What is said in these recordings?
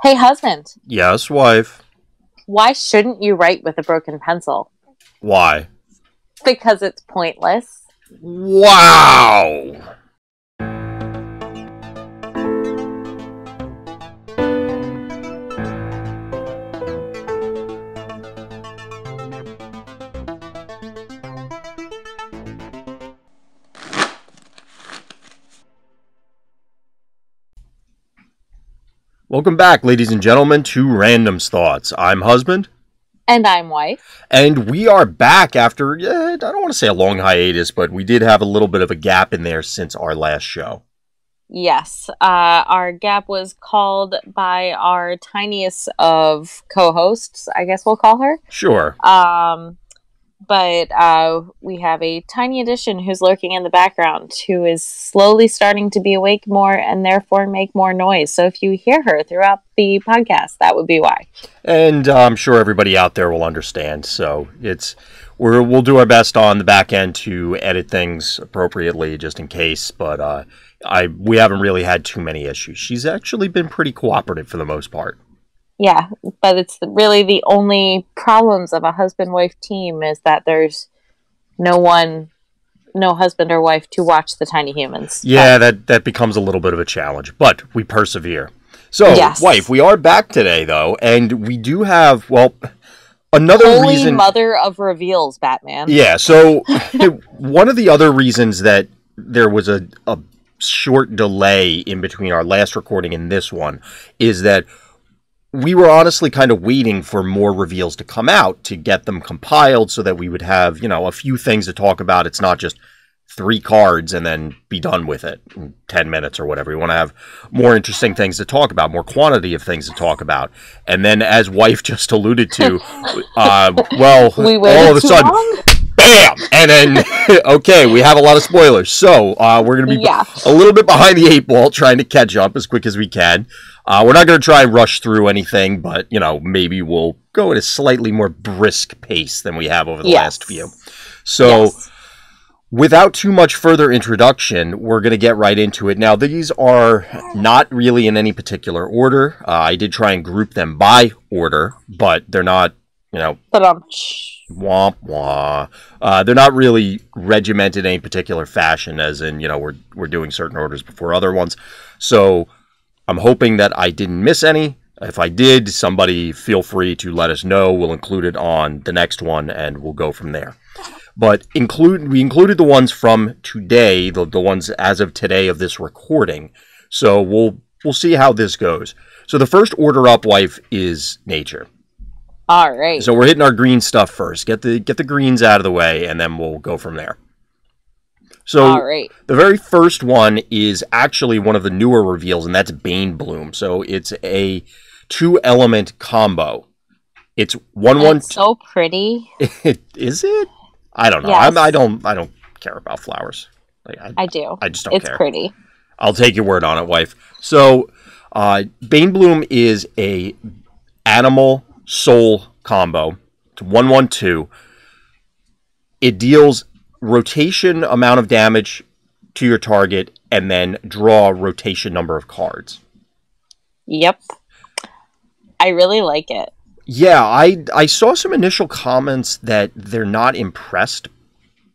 Hey, husband, Yes, wife. why shouldn't you write with a broken pencil? Why? Because it's pointless. Wow! Welcome back, ladies and gentlemen, to Random's Thoughts. I'm husband, And I'm wife. and we are back after, I don't want to say a long hiatus, but we did have a little bit of a gap in there since our last show. Yes, our gap was called by our tiniest of co-hosts, I guess we'll call her. Sure. But we have a tiny addition who's lurking in the background, who is slowly starting to be awake more and therefore make more noise. So if you hear her throughout the podcast, that would be why. And I'm sure everybody out there will understand. So we'll do our best on the back end to edit things appropriately, just in case. But we haven't really had too many issues. She's actually been pretty cooperative for the most part. Yeah, but it's really the only problems of a husband-wife team is that there's no husband or wife to watch the tiny humans. Yeah, that becomes a little bit of a challenge, but we persevere. So, yes. Wife, we are back today, though, and we do have, another Holy reason... mother of reveals, Batman. Yeah, so one of the other reasons that there was a short delay in between our last recording and this one is that we were honestly kind of waiting for more reveals to come out to get them compiled so that we would have, a few things to talk about. It's not just 3 cards and then be done with it in 10 minutes or whatever. We want to have more interesting things to talk about, more quantity of things to talk about. And then, as wife just alluded to, we all of a sudden, long? bam! And then, okay, we have a lot of spoilers. So, we're going to be a little bit behind the 8 ball, trying to catch up as quick as we can. We're not going to try and rush through anything, but, maybe we'll go at a slightly more brisk pace than we have over the last few. So, without too much further introduction, we're going to get right into it. Now, these are not really in any particular order. I did try and group them by order, but they're not, womp wah. They're not really regimented in any particular fashion, as in, we're doing certain orders before other ones. So, I'm hoping that I didn't miss any. If I did, somebody feel free to let us know. We'll include it on the next one, and we'll go from there. But we included the ones from today, the ones as of today of this recording. So we'll see how this goes. So the first order up, wife, is nature. All right. So we're hitting our green stuff first. Get the greens out of the way, and then we'll go from there. So all right. The very first one is actually one of the newer reveals, and that's Bane Bloom. So it's a 2-element combo. It's 1/1. It's so pretty. Is it? I don't know. Yes. I don't care about flowers. I do. I just don't care. It's pretty. I'll take your word on it, wife. So, Bane Bloom is a animal soul combo. It's 1/1/2. It deals rotation amount of damage to your target, and then draw rotation number of cards. Yep. I really like it. Yeah, I saw some initial comments that they're not impressed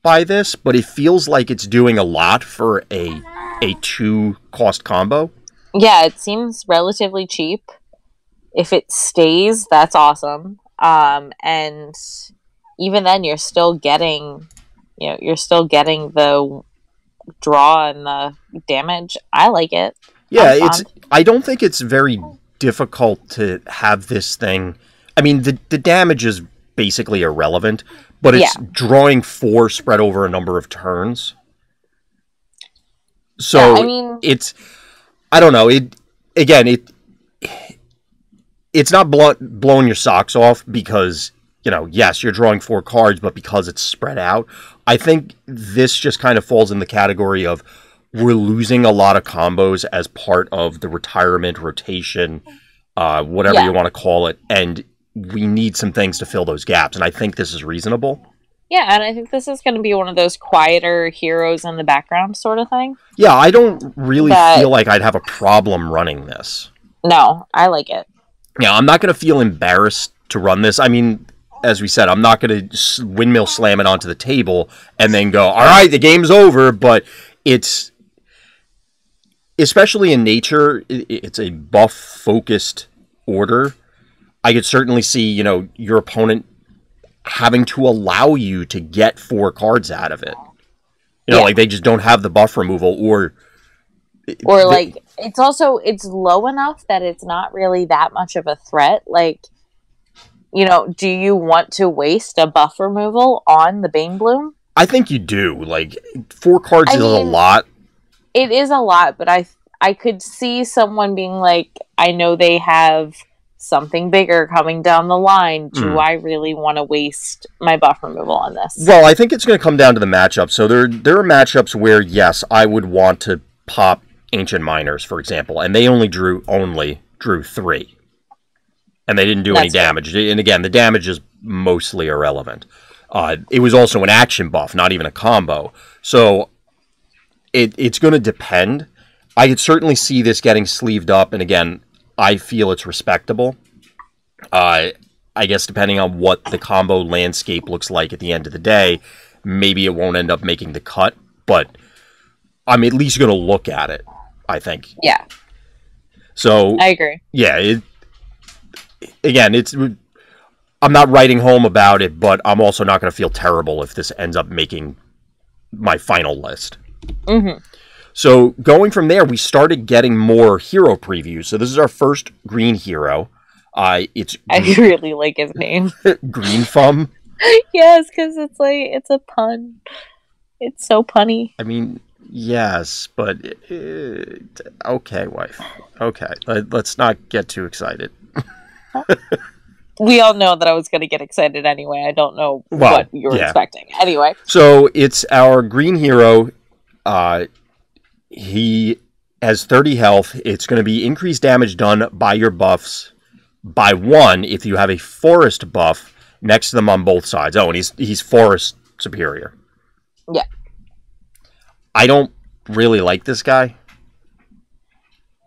by this, but it feels like it's doing a lot for a 2-cost combo. Yeah, it seems relatively cheap. If it stays, that's awesome. And even then, you're still getting the draw and the damage. I like it. Yeah, I don't think it's very difficult to have this thing. I mean, the damage is basically irrelevant, but it's drawing 4 spread over a number of turns. So I don't know. It's not blowing your socks off because, yes, you're drawing 4 cards, but because it's spread out, I think this just kind of falls in the category of we're losing a lot of combos as part of the retirement rotation, whatever you want to call it, and we need some things to fill those gaps, and I think this is reasonable. Yeah, and I think this is going to be one of those quieter heroes in the background sort of thing. Yeah, I don't really feel like I'd have a problem running this. No, I like it. Yeah, I'm not going to feel embarrassed to run this. I mean, as we said, I'm not going to windmill slam it onto the table and then go, all right, the game's over. But it's, especially in nature, it's a buff-focused order. I could certainly see, your opponent having to allow you to get 4 cards out of it. Like they just don't have the buff removal, or like it's low enough that it's not really that much of a threat. Like, do you want to waste a buff removal on the Bane Bloom? I think you do. Like, 4 cards is a lot. It is a lot, but I could see someone being like, I know they have something bigger coming down the line. Do I really want to waste my buff removal on this? Well, I think it's going to come down to the matchup. So there are matchups where, yes, I would want to pop Ancient Miners, for example, and they only drew 3. And they didn't do any damage. And again, the damage is mostly irrelevant. It was also an action buff, not even a combo. So it's going to depend. I could certainly see this getting sleeved up, and again, I feel it's respectable. I guess depending on what the combo landscape looks like at the end of the day, maybe it won't end up making the cut, but I'm at least going to look at it, I think. Yeah. So I agree. Yeah, I'm not writing home about it, but I'm also not going to feel terrible if this ends up making my final list. Mm-hmm. So going from there, we started getting more hero previews. So this is our first green hero. I really like his name. Green Thumb. Yes, because it's a pun. It's so punny. I mean, yes, but okay, wife. Okay, let's not get too excited. We all know that I was going to get excited anyway. I don't know what you were expecting. Anyway. So it's our green hero. He has 30 health. It's going to be increased damage done by your buffs by 1 if you have a forest buff next to them on both sides. Oh, and he's forest superior. Yeah. I don't really like this guy.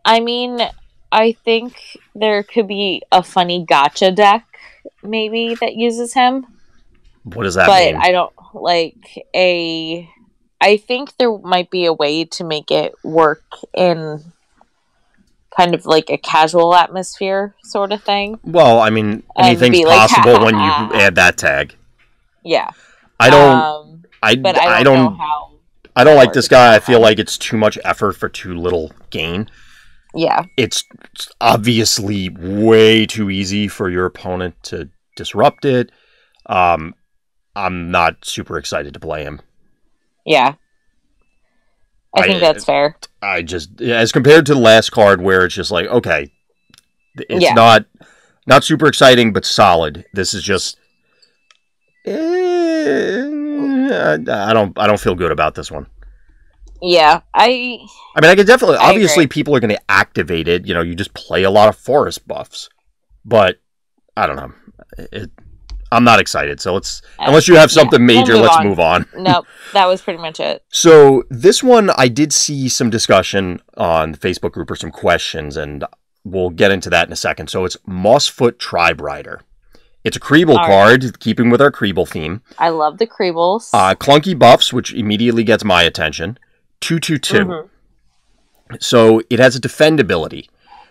I mean, I think there could be a funny gacha deck maybe that uses him. What does that mean? But I don't I think there might be a way to make it work in kind of like a casual atmosphere sort of thing. Well, I mean, anything's possible when you add that tag. Yeah. I don't like this guy. I feel like it's too much effort for too little gain. Yeah. It's obviously way too easy for your opponent to disrupt it. I'm not super excited to play him. Yeah. I think that's fair. I just, as compared to the last card where it's just like, okay, it's not super exciting, but solid. This is just, I don't feel good about this one. Yeah, I mean, I could definitely, obviously people are going to activate it. You just play a lot of forest buffs, but I don't know. I'm not excited, so unless you have something major, let's move on. Nope, that was pretty much it. So this one, I did see some discussion on the Facebook group or some questions, and we'll get into that in a second. So it's Mossfoot Tribe Rider. It's a Creeble card, keeping with our Creeble theme. I love the Creebles. Clunky buffs, which immediately gets my attention. 2/2/2. Mm-hmm. So it has a defend ability,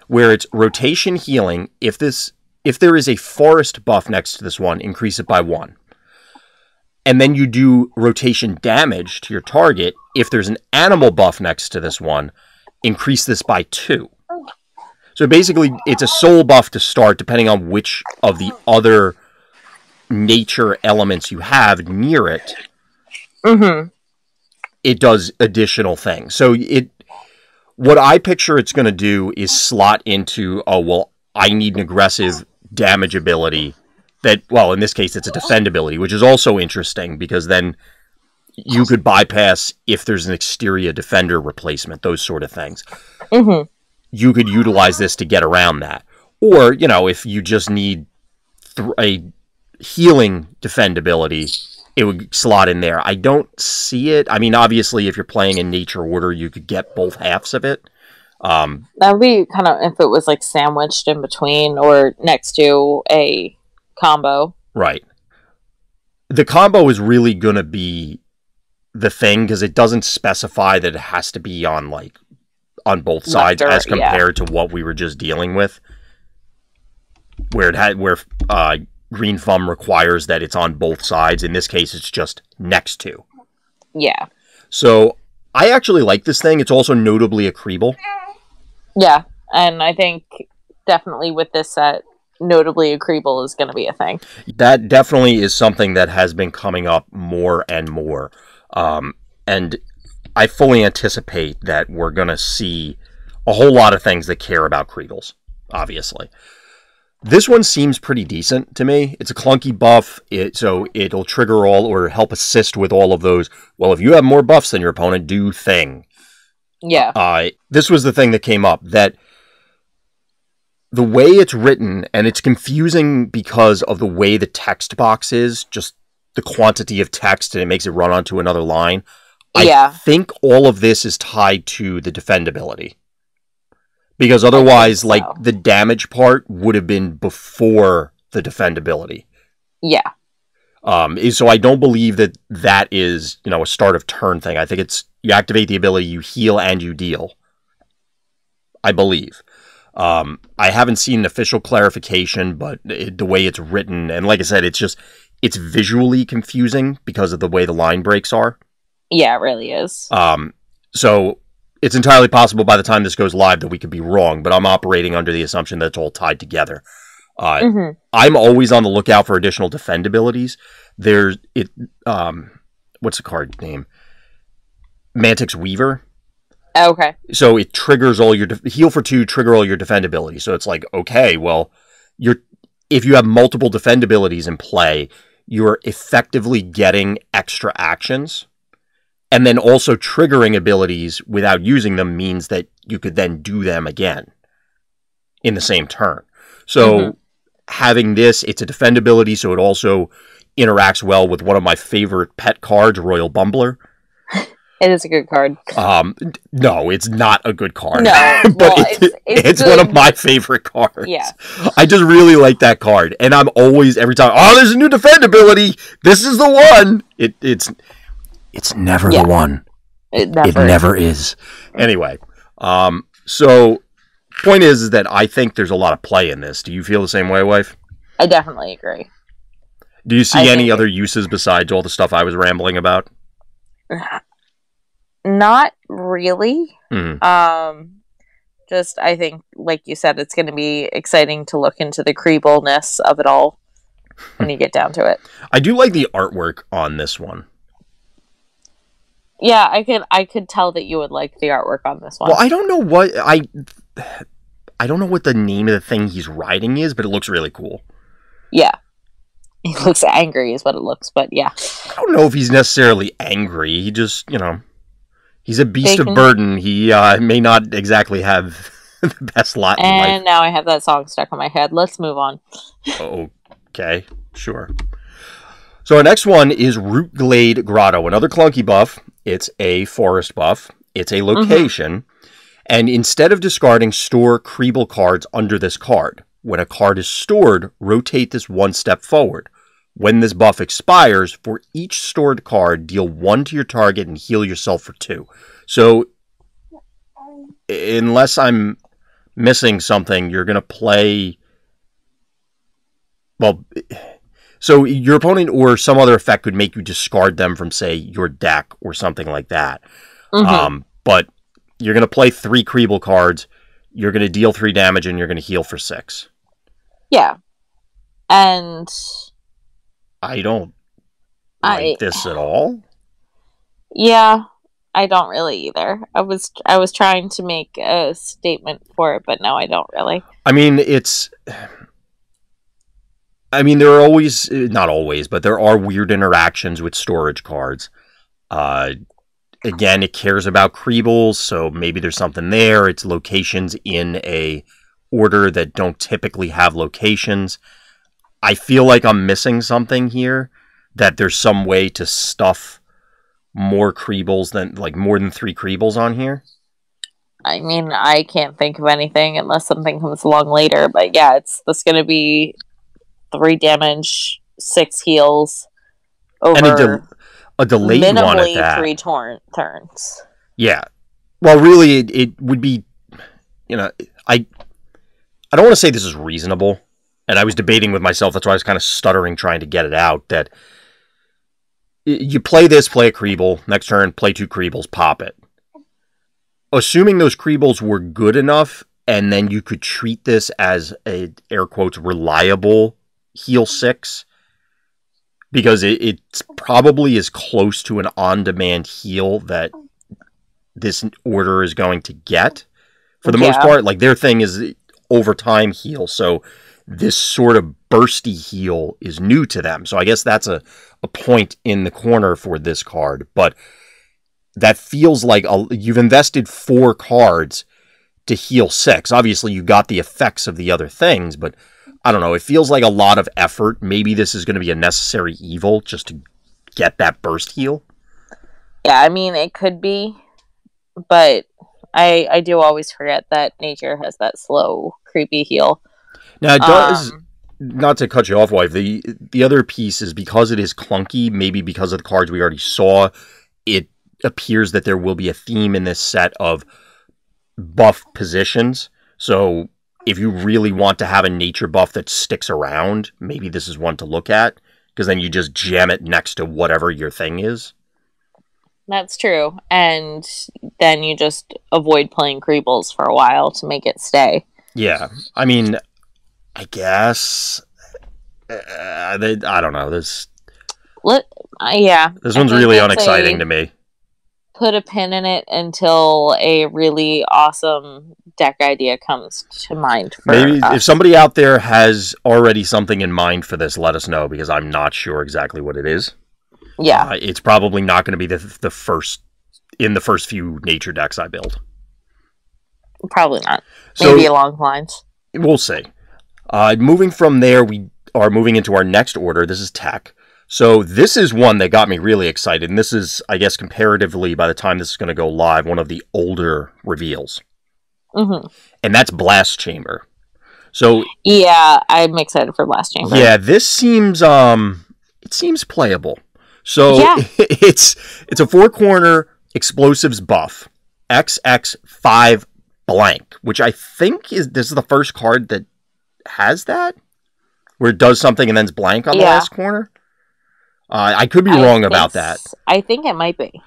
where it's rotation healing. If there is a forest buff next to this one, increase it by 1. And then you do rotation damage to your target. If there's an animal buff next to this one, increase this by 2. So basically, it's a soul buff to start, depending on which of the other nature elements you have near it. Mm-hmm. It does additional things. So what I picture it's going to do is slot into, I need an aggressive damage ability that, in this case, it's a defend ability, which is also interesting because then you could bypass if there's an exterior defender replacement, those sort of things. Mm-hmm. You could utilize this to get around that. Or, if you just need a healing defend ability, it would slot in there. I don't see it. I mean, obviously, if you're playing in nature order, you could get both halves of it. That would be kind of if it was like sandwiched in between or next to a combo. Right. The combo is really going to be the thing because it doesn't specify that it has to be on both sides as compared to what we were just dealing with, where Green Thumb requires that it's on both sides. In this case, it's just next to. Yeah. So I actually like this thing. It's also notably a Creeble. Yeah, and I think definitely with this set, notably a Creeble is going to be a thing. That definitely is something that has been coming up more and more. And I fully anticipate that we're going to see a whole lot of things that care about Creebles, obviously. This one seems pretty decent to me. It's a clunky buff, so it'll trigger all or help assist with all of those. Well, if you have more buffs than your opponent, do thing. Yeah. This was the thing that came up, that the way it's written, and it's confusing because of the way the text box is, just the quantity of text, and it makes it run onto another line. I think all of this is tied to the defendability. Because otherwise, the damage part would have been before the defendability. Yeah. So I don't believe that is, a start of turn thing. I think it's, you activate the ability, you heal, and you deal. I believe. I haven't seen an official clarification, but the way it's written, and like I said, it's visually confusing because of the way the line breaks are. Yeah, it really is. So it's entirely possible by the time this goes live that we could be wrong, but I'm operating under the assumption that it's all tied together. I'm always on the lookout for additional defend abilities. What's the card name? Mantix Weaver. Okay. So it triggers all your heal for 2, trigger all your defend abilities. So it's like, okay, well, if you have multiple defend abilities in play, you're effectively getting extra actions. And then also triggering abilities without using them means that you could then do them again in the same turn. So having this, it's a defend ability, so it also interacts well with one of my favorite pet cards, Royal Bumbler. It is a good card. No, it's not a good card. No, but it's one of my favorite cards. Yeah. I just really like that card. And I'm always, every time, there's a new defend ability. This is the one. It's never the one. It never is. Anyway, so point is that I think there's a lot of play in this. Do you feel the same way, wife? I definitely agree. Do you see any other uses besides all the stuff I was rambling about? Not really. Mm-hmm. Just, I think, like you said, it's going to be exciting to look into the Creeble-ness of it all when you get down to it. I do like the artwork on this one. Yeah, I could tell that you would like the artwork on this one. Well, I don't know what I don't know what the name of the thing he's riding is, but it looks really cool. Yeah. He looks angry is what it looks, but yeah. I don't know if he's necessarily angry. He just, he's a beast of burden. He may not exactly have the best lot in life. And now I have that song stuck in my head. Let's move on. Okay, sure. So our next one is Root Glade Grotto, another clunky buff. It's a forest buff. It's a location. And instead of discarding, store Creeble cards under this card. When a card is stored, rotate this one step forward. When this buff expires, for each stored card, deal 1 to your target and heal yourself for 2. So, unless I'm missing something, you're going to play... Well... So your opponent or some other effect could make you discard them from, say, your deck or something like that. But you're going to play 3 Creeble cards, you're going to deal 3 damage, and you're going to heal for 6. Yeah. And... I don't like this at all. Yeah, I don't really either. I was trying to make a statement for it, but no, I don't really. I mean, there are always, not always, but there are weird interactions with storage cards. Again, it cares about Creebles, so maybe there's something there. It's locations in a order that don't typically have locations. I feel like I'm missing something here, that there's some way to stuff more Creebles more than 3 Creebles on here. I mean, I can't think of anything unless something comes along later. But yeah, this going to be 3 damage, 6 heals And over a delayed one at minimally that. 3 turns. Yeah. Well, really, it would be, I don't want to say this is reasonable. And I was debating with myself. That's why I was kind of stuttering trying to get it out. That you play a Creeble, next turn, play 2 Creebles, pop it. Assuming those Creebles were good enough, and then you could treat this as a, air quotes, reliable heal 6, because it's probably as close to an on-demand heal that this order is going to get. For the most part, like, their thing is overtime heal, so this sort of bursty heal is new to them. So I guess that's a point in the corner for this card, but that feels like you've invested 4 cards to heal 6. Obviously, you got the effects of the other things, but I don't know. It feels like a lot of effort. Maybe this is going to be a necessary evil just to get that burst heal. Yeah, I mean, it could be, but I do always forget that nature has that slow, creepy heal. Now, it does, not to cut you off, wife, the other piece is because it is clunky, maybe because of the cards we already saw, it appears that there will be a theme in this set of buff positions. So if you really want to have a nature buff that sticks around, maybe this is one to look at, because then you just jam it next to whatever your thing is. That's true. And then you just avoid playing Creebles for a while to make it stay. Yeah. I mean, I guess... I don't know. This one's really unexciting to me. Put a pin in it until a really awesome deck idea comes to mind. Maybe if somebody out there has already something in mind for this, let us know, because I'm not sure exactly what it is. Yeah. It's probably not going to be the first in the first few nature decks I build. Probably not. Maybe along the lines. We'll see. Moving from there, we are moving into our next order. This is tech. So this is one that got me really excited, and this is, I guess, comparatively, by the time this is going to go live, one of the older reveals. Mm-hmm. And that's Blast Chamber. So yeah, I'm excited for Blast Chamber. Yeah, this seems it seems playable. So it's a 4-corner explosives buff, XX5 blank, which I think this is the first card that has that, where it does something and then it's blank on the last corner. I could be wrong about that. I think it might be.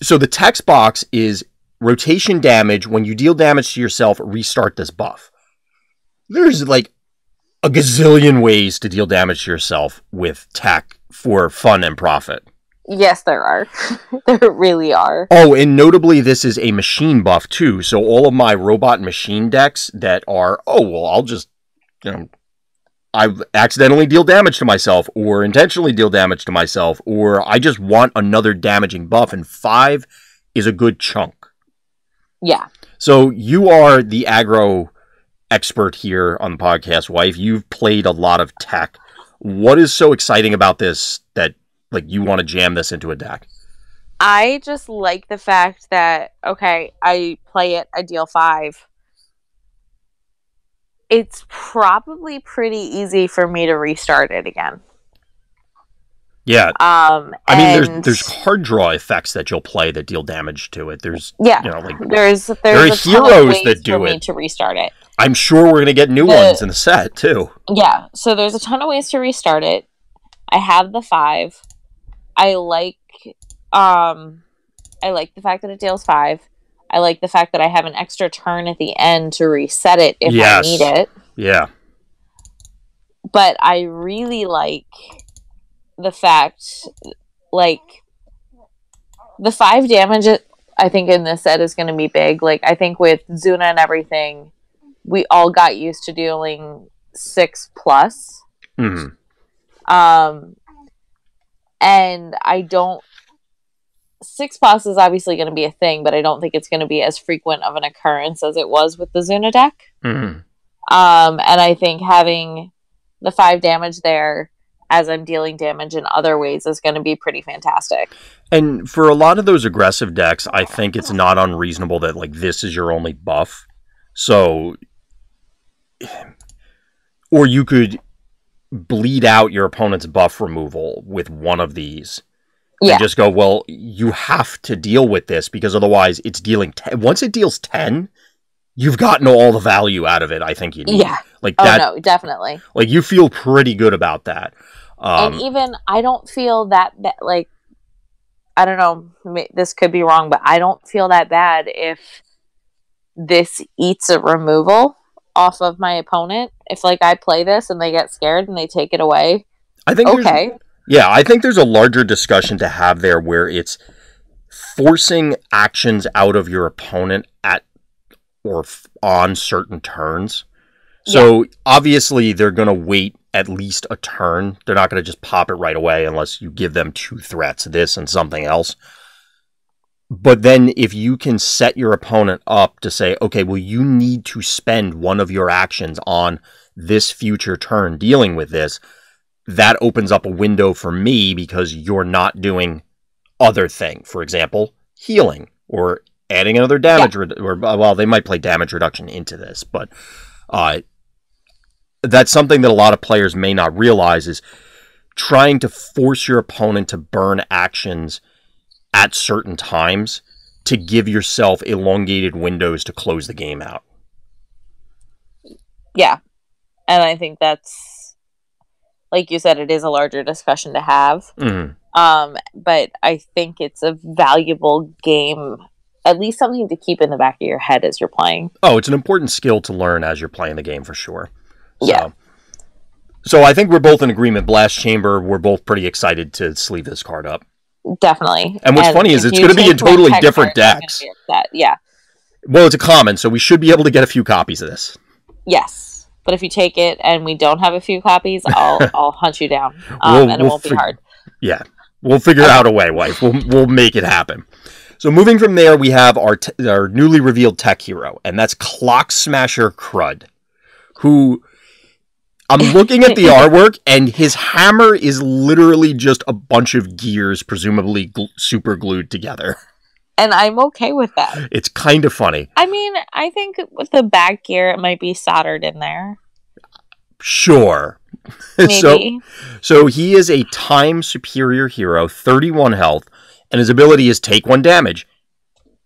So the text box is rotation damage. When you deal damage to yourself, restart this buff. There's like a gazillion ways to deal damage to yourself with tech for fun and profit. Yes, there are. There really are. Oh, and notably, this is a machine buff too. So all of my robot machine decks that are, I'll just, I accidentally deal damage to myself, or intentionally deal damage to myself, or I just want another damaging buff, and 5 is a good chunk. Yeah. So you are the aggro expert here on the podcast, wife. You've played a lot of tech. What is so exciting about this that you want to jam this into a deck? I just like the fact that, okay, I play it, I deal 5. It's probably pretty easy for me to restart it again. Yeah. I mean, there's card draw effects that you'll play that deal damage to it. There's there are heroes that do it to restart it. I'm sure we're gonna get new ones in the set too. Yeah. So there's a ton of ways to restart it. I have the 5. I like the fact that it deals 5. I like the fact that I have an extra turn at the end to reset it if I need it. Yeah. But I really like the fact, the 5 damage, I think, in this set is going to be big. I think with Zuna and everything, we all got used to dealing 6+. Mm-hmm. And I don't... 6+ is obviously going to be a thing, but I don't think it's going to be as frequent of an occurrence as it was with the Zuna deck. Mm-hmm. And I think having the 5 damage there, as I'm dealing damage in other ways is going to be pretty fantastic. And for a lot of those aggressive decks, I think it's not unreasonable that, like, this is your only buff. So, or you could bleed out your opponent's buff removal with one of these. And just go, well, you have to deal with this because otherwise it's dealing 10. Once it deals 10, you've gotten all the value out of it, I think you need. Yeah. Like that, no, definitely. Like, you feel pretty good about that. And even, I don't feel that, like, I don't know, this could be wrong, but I don't feel that bad if this eats a removal off of my opponent. If, like, I play this and they get scared and they take it away, I think yeah, I think there's a larger discussion to have there where it's forcing actions out of your opponent at or on certain turns. So obviously they're going to wait at least a turn. They're not going to just pop it right away unless you give them 2 threats, this and something else. But then if you can set your opponent up to say, okay, well, you need to spend one of your actions on this future turn dealing with this, that opens up a window for me because you're not doing other thing. For example, healing or adding another damage, or well, they might play damage reduction into this, but that's something that a lot of players may not realize is trying to force your opponent to burn actions at certain times to give yourself elongated windows to close the game out. Yeah. And I think that's, like you said, it is a larger discussion to have. But I think it's a valuable game, at least something to keep in the back of your head as you're playing. Oh, it's an important skill to learn as you're playing the game for sure. So I think we're both in agreement. Blast Chamber, we're both pretty excited to sleeve this card up. Definitely. And what's funny is it's going to be in totally different decks. Yeah. Well, it's a common, so we should be able to get a few copies of this. Yes. But if you take it and we don't have a few copies, I'll hunt you down. And it won't be hard. Yeah. We'll figure out a way, wife. We'll make it happen. So moving from there, we have our newly revealed tech hero, and that's Clock Smasher Crud, who I'm looking at the artwork, and his hammer is literally just a bunch of gears, presumably super glued together. And I'm okay with that. It's kind of funny. I mean, I think with the back gear, it might be soldered in there. Sure. Maybe. So he is a time superior hero, 31 health, and his ability is take 1 damage.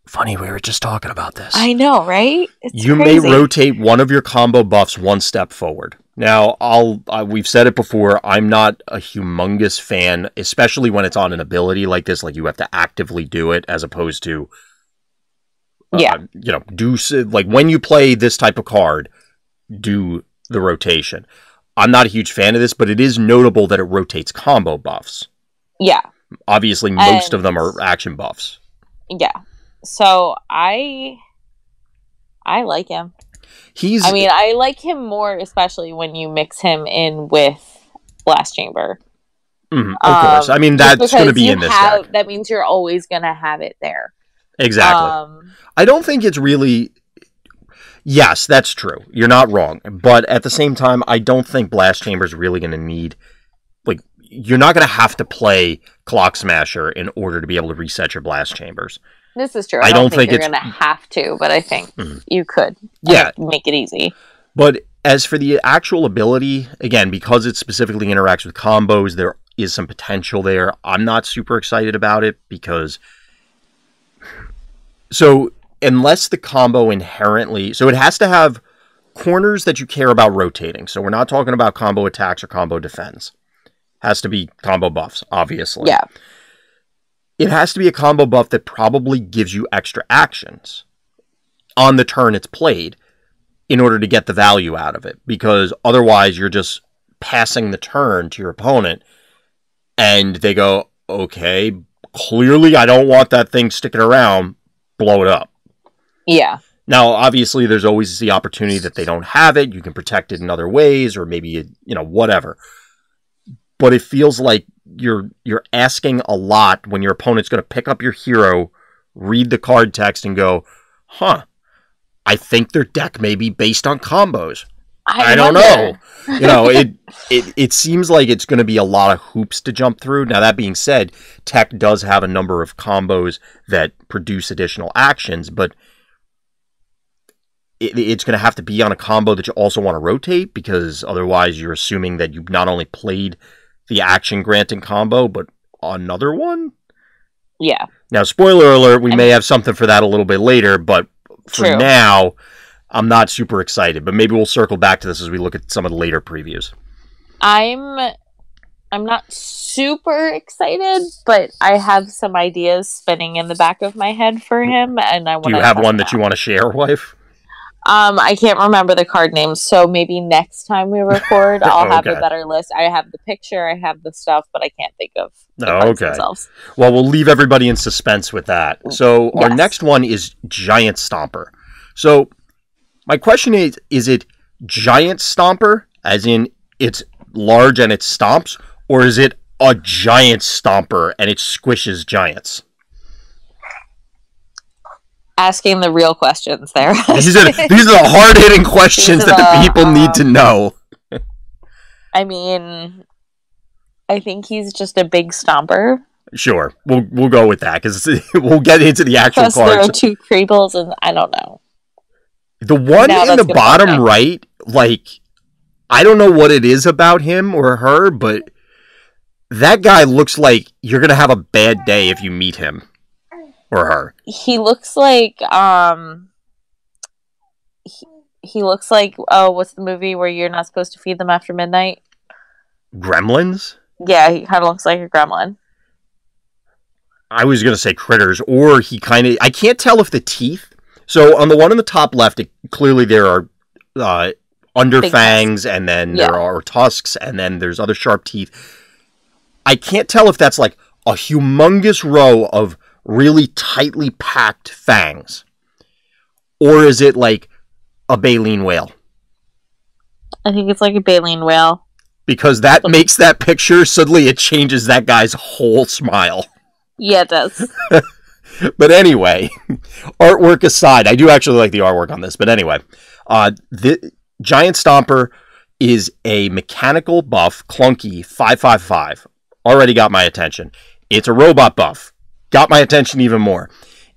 Funny, we were just talking about this. I know, right? You may rotate one of your combo buffs 1 step forward. Now, we've said it before, I'm not a humongous fan, especially when it's on an ability like this, like you have to actively do it, as opposed to, do, like, when you play this type of card, do the rotation. I'm not a huge fan of this, but it is notable that it rotates combo buffs. Yeah. Obviously, most of them are action buffs. Yeah. So, I like him. I like him more, especially when you mix him in with Blast Chamber. Of course. I mean, that's going to be in this deck. That means you're always going to have it there. Exactly. I don't think it's really... Yes, that's true. You're not wrong. But at the same time, I don't think Blast Chamber is really going to need... Like, you're not going to have to play Clock Smasher in order to be able to reset your Blast Chambers. This is true. I don't think you're going to have to, but I think you could. Make it easy. But as for the actual ability, again, because it specifically interacts with combos, there is some potential there. I'm not super excited about it because... So, unless the combo inherently... So, it has to have corners that you care about rotating. So, we're not talking about combo attacks or combo defense. Has to be combo buffs, obviously. Yeah. It has to be a combo buff that probably gives you extra actions on the turn it's played in order to get the value out of it. Because otherwise, you're just passing the turn to your opponent and they go, okay, clearly I don't want that thing sticking around, blow it up. Yeah. Now, obviously, there's always the opportunity that they don't have it. You can protect it in other ways or maybe, whatever. But it feels like you're asking a lot when your opponent's going to pick up your hero, read the card text, and go, I think their deck may be based on combos. I don't know. it seems like it's going to be a lot of hoops to jump through. Now, that being said, Tech does have a number of combos that produce additional actions, but it's going to have to be on a combo that you also want to rotate, because otherwise you're assuming that you've not only played the action-granting combo, but another one? Yeah. Now, spoiler alert, we may have something for that a little bit later, but for now, I'm not super excited. But maybe we'll circle back to this as we look at some of the later previews. I'm not super excited, but I have some ideas spinning in the back of my head for him, and I want to. Do you have one that you want to share, wife? I can't remember the card names, so maybe next time we record, I'll have a better list. I have the picture, I have the stuff, but I can't think of the cards themselves. Well, we'll leave everybody in suspense with that. So our next one is Giant Stomper. So my question is it Giant Stomper, as in it's large and it stomps, or is it a Giant Stomper and it squishes giants? Asking the real questions there. These are the hard-hitting questions that the people need to know. I mean, I think he's just a big stomper. Sure, we'll go with that, because we'll get into the actual Plus cards. There are 2 Creebles, and I don't know. The one in the bottom right, like, I don't know what it is about him or her, but that guy looks like you're gonna have a bad day if you meet him. Or her. He looks like, he looks like, what's the movie where you're not supposed to feed them after midnight? Gremlins? Yeah, he kind of looks like a gremlin. I was going to say Critters, or he kind of, I can't tell if the teeth, so on the one on the top left, clearly there are underfangs, and then there are tusks, and then there's other sharp teeth. I can't tell if that's like a humongous row of really tightly packed fangs, or is it like a baleen whale? I think it's like a baleen whale, because that makes that picture, suddenly it changes that guy's whole smile. Yeah, it does. But anyway, artwork aside, I do actually like the artwork on this, but anyway, the Giant Stomper is a mechanical buff, clunky 5/5/5. Already got my attention. It's a robot buff. Got my attention even more.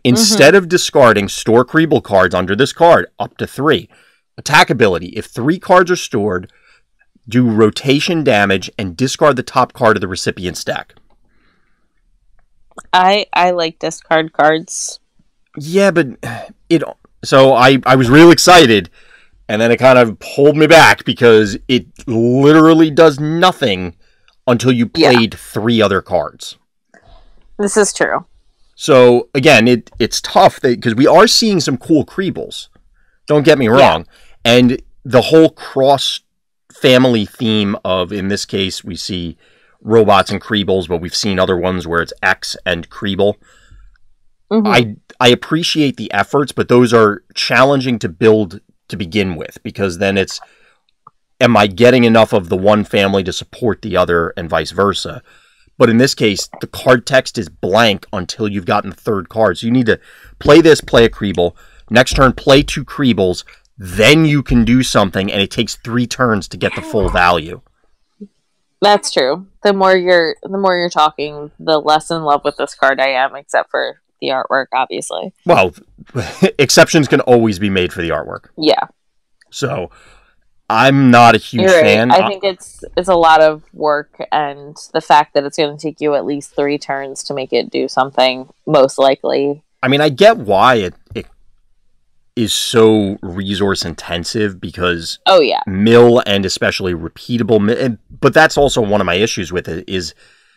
Instead of discarding, store Creeble cards under this card, up to 3. Attack ability. If 3 cards are stored, do rotation damage and discard the top card of the recipient's deck. I like discard cards. Yeah, but so I was real excited, and then it kind of pulled me back, because it literally does nothing until you played 3 other cards. This is true. So, again, it's tough, because we are seeing some cool Creebles. Don't get me wrong. And the whole cross-family theme of, in this case, we see robots and Creebles, but we've seen other ones where it's X and Creeble. I appreciate the efforts, but those are challenging to build to begin with, because then it's, am I getting enough of the one family to support the other, and vice versa? But in this case, the card text is blank until you've gotten the 3rd card. So you need to play this, play a Creeble. Next turn, play 2 Creebles. Then you can do something, and it takes 3 turns to get the full value. That's true. The more you're talking, the less in love with this card I am, except for the artwork, obviously. Well, exceptions can always be made for the artwork. Yeah. So I'm not a huge fan. I think it's a lot of work, and the fact that it's going to take you at least 3 turns to make it do something, most likely. I mean, I get why it is so resource intensive, because mill, and especially repeatable, but that's also one of my issues with it is,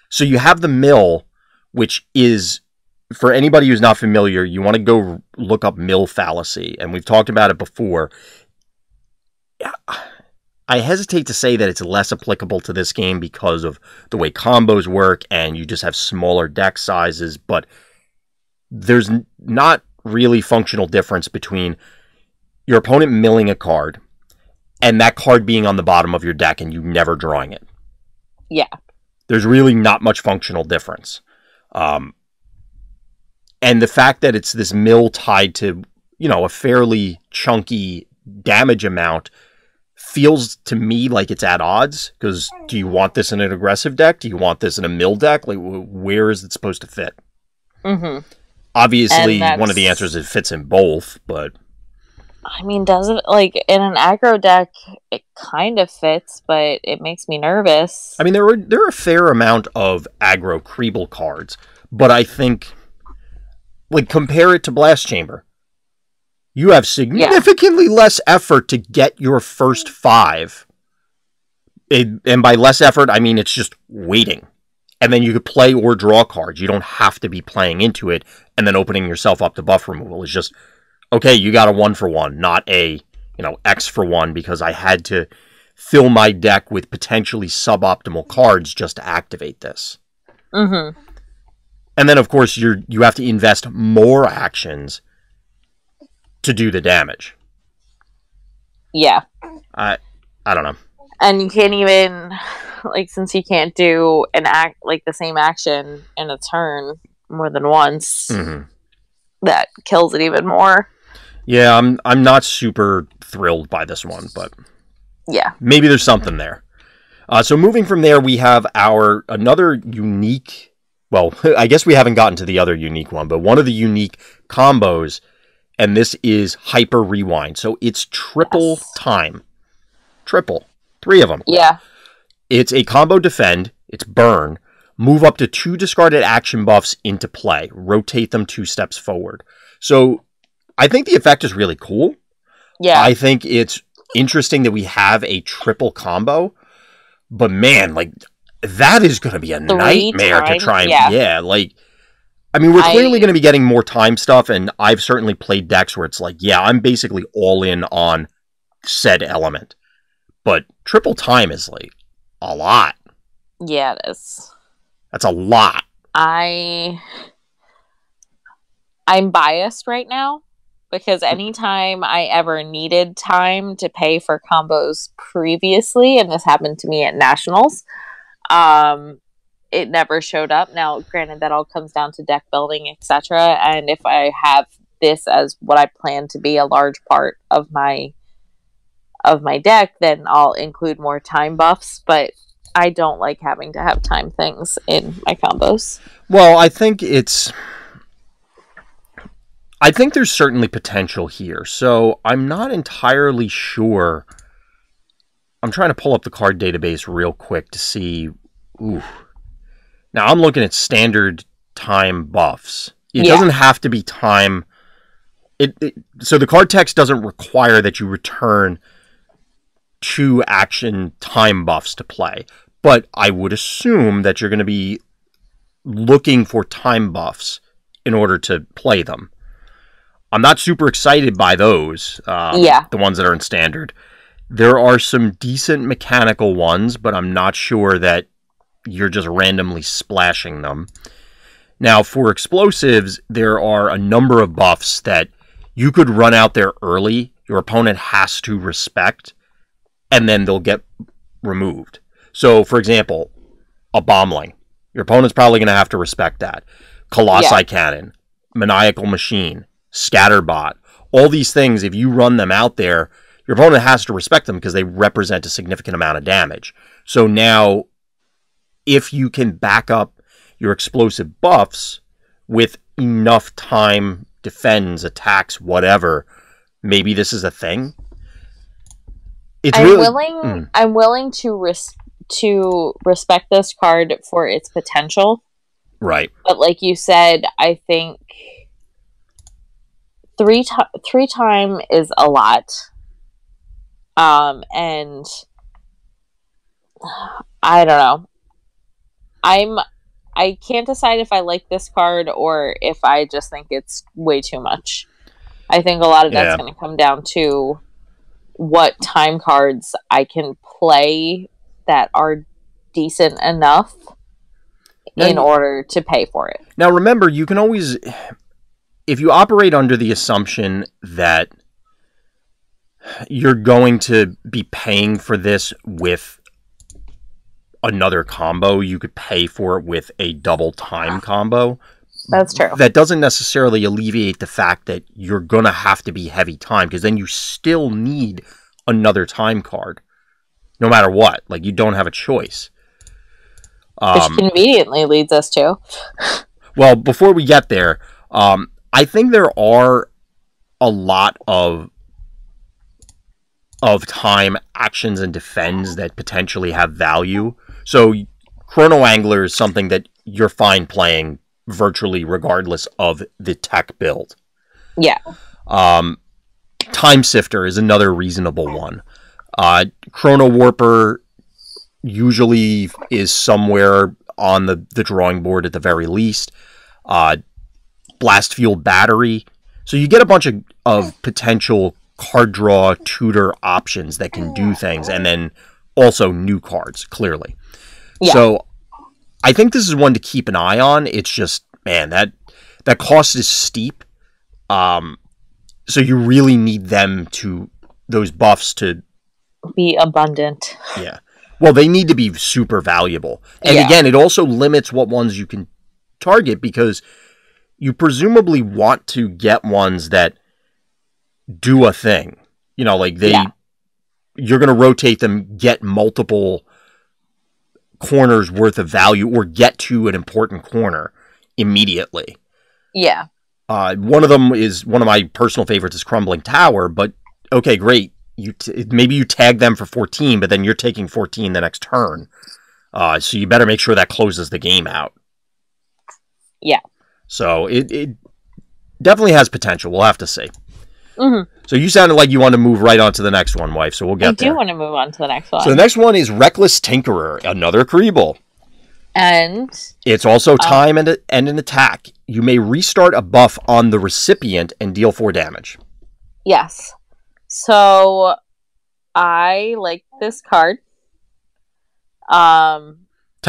so you have the mill, which is, for anybody who's not familiar, you want to go look up mill fallacy, and we've talked about it before. I hesitate to say that it's less applicable to this game because of the way combos work, and you just have smaller deck sizes, but there's not really functional difference between your opponent milling a card and that card being on the bottom of your deck and you never drawing it. Yeah. There's really not much functional difference. And the fact that it's this mill tied to, a fairly chunky damage amount, feels to me like it's at odds, because do you want this in an aggressive deck? Do you want this in a mill deck? Like, where is it supposed to fit? Mm-hmm. Obviously, one of the answers is it fits in both, but... I mean, does it, like, in an aggro deck, it kind of fits, but it makes me nervous. I mean, there are a fair amount of aggro Creeble cards, but I think, like, compare it to Blast Chamber. You have significantly less effort to get your first 5. And by less effort, I mean it's just waiting. And then you could play or draw cards. You don't have to be playing into it and then opening yourself up to buff removal. It's just, okay, you got a 1-for-1, not a, X for 1, because I had to fill my deck with potentially suboptimal cards just to activate this. Mm-hmm. And then, of course, you have to invest more actions to do the damage. Yeah. I don't know. And you can't even, like, since you can't do the same action in a turn more than once, that kills it even more. Yeah, I'm not super thrilled by this one, but yeah, maybe there's something there. So moving from there, we have another unique. Well, I guess we haven't gotten to the other unique one, but one of the unique combos, and this is Hyper Rewind. So it's triple time. Triple. 3 of them. Yeah. It's a combo defend. It's burn. Move up to 2 discarded action buffs into play. Rotate them 2 steps forward. So I think the effect is really cool. Yeah. I think it's interesting that we have a triple combo. But man, like, that is going to be a nightmare to try and... Yeah, like... I mean, we're clearly going to be getting more time stuff, and I've certainly played decks where it's like, yeah, I'm basically all in on said element. But triple time is, like, a lot. Yeah, it is. That's a lot. I'm biased right now, because anytime I ever needed time to pay for combos previously, and this happened to me at Nationals, it never showed up. Now, granted, that all comes down to deck building, etc. And if I have this as what I plan to be a large part of my deck, then I'll include more time buffs. But I don't like having to have time things in my combos. Well, I think there's certainly potential here. So I'm not entirely sure. I'm trying to pull up the card database real quick to see. Ooh. Now, I'm looking at standard time buffs. It doesn't have to be time. So the card text doesn't require that you return 2 action time buffs to play. But I would assume that you're going to be looking for time buffs in order to play them. I'm not super excited by those, the ones that are in standard. There are some decent mechanical ones, but I'm not sure that you're just randomly splashing them. Now, for explosives, there are a number of buffs that you could run out there early, your opponent has to respect, and then they'll get removed. So, for example, a bombling. Your opponent's probably going to have to respect that. Colossi Cannon, Maniacal Machine, Scatterbot. All these things, if you run them out there, your opponent has to respect them because they represent a significant amount of damage. So now, if you can back up your explosive buffs with enough time, defends, attacks, whatever, maybe this is a thing. I'm willing to respect this card for its potential. Right. But like you said, I think three time is a lot. And I don't know. I can't decide if I like this card or if I just think it's way too much. I think a lot of that's going to come down to what time cards I can play that are decent enough in order to pay for it. Now remember, you can always, if you operate under the assumption that you're going to be paying for this with another combo, you could pay for it with a double time combo. That's true. That doesn't necessarily alleviate the fact that you're going to have to be heavy time, because then you still need another time card, no matter what. Like, you don't have a choice. Which conveniently leads us to. Well, before we get there, I think there are a lot of time actions and defends that potentially have value. So Chrono Angler is something that you're fine playing virtually regardless of the tech build. Yeah. Time Sifter is another reasonable one. Chrono Warper usually is somewhere on the drawing board at the very least. Blast Fuel Battery. So you get a bunch of potential card draw tutor options that can do things, and then also new cards, clearly. Yeah. So I think this is one to keep an eye on. It's just, man, that cost is steep. So you really need those buffs to be abundant. Yeah. Well, they need to be super valuable. And again, it also limits what ones you can target, because you presumably want to get ones that do a thing. You know, like you're going to rotate them, get multiple corners worth of value, or get to an important corner immediately. Yeah. One of them is one of my personal favorites is Crumbling Tower, but okay, great. Maybe you tag them for 14, but then you're taking 14 the next turn. So you better make sure that closes the game out. Yeah. So it definitely has potential. We'll have to see. Mm-hmm. So you sounded like you want to move right on to the next one, wife. So we'll get there. I do want to move on to the next one. So the next one is Reckless Tinkerer, another Creeble. And it's also time and an attack. You may restart a buff on the recipient and deal 4 damage. Yes. So I like this card. Tell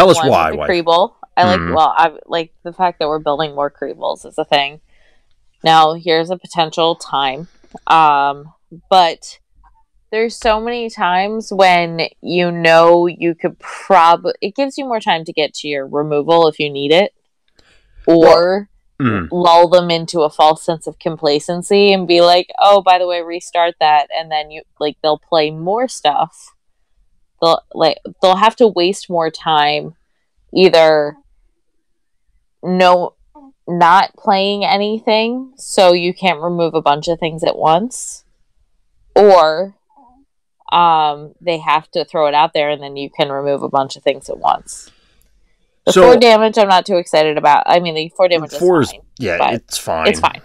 us why. Creeble. I like the fact that we're building more Creebles is a thing. Now here's a potential time. But there's so many times when you could it gives you more time to get to your removal if you need it. Or lull them into a false sense of complacency and be like, oh, by the way, restart that, and then they'll play more stuff. They'll have to waste more time either not playing anything so you can't remove a bunch of things at once, or they have to throw it out there and then you can remove a bunch of things at once. The 4 damage I'm not too excited about. I mean, the 4 damage is fine. Yeah, it's fine. It's fine.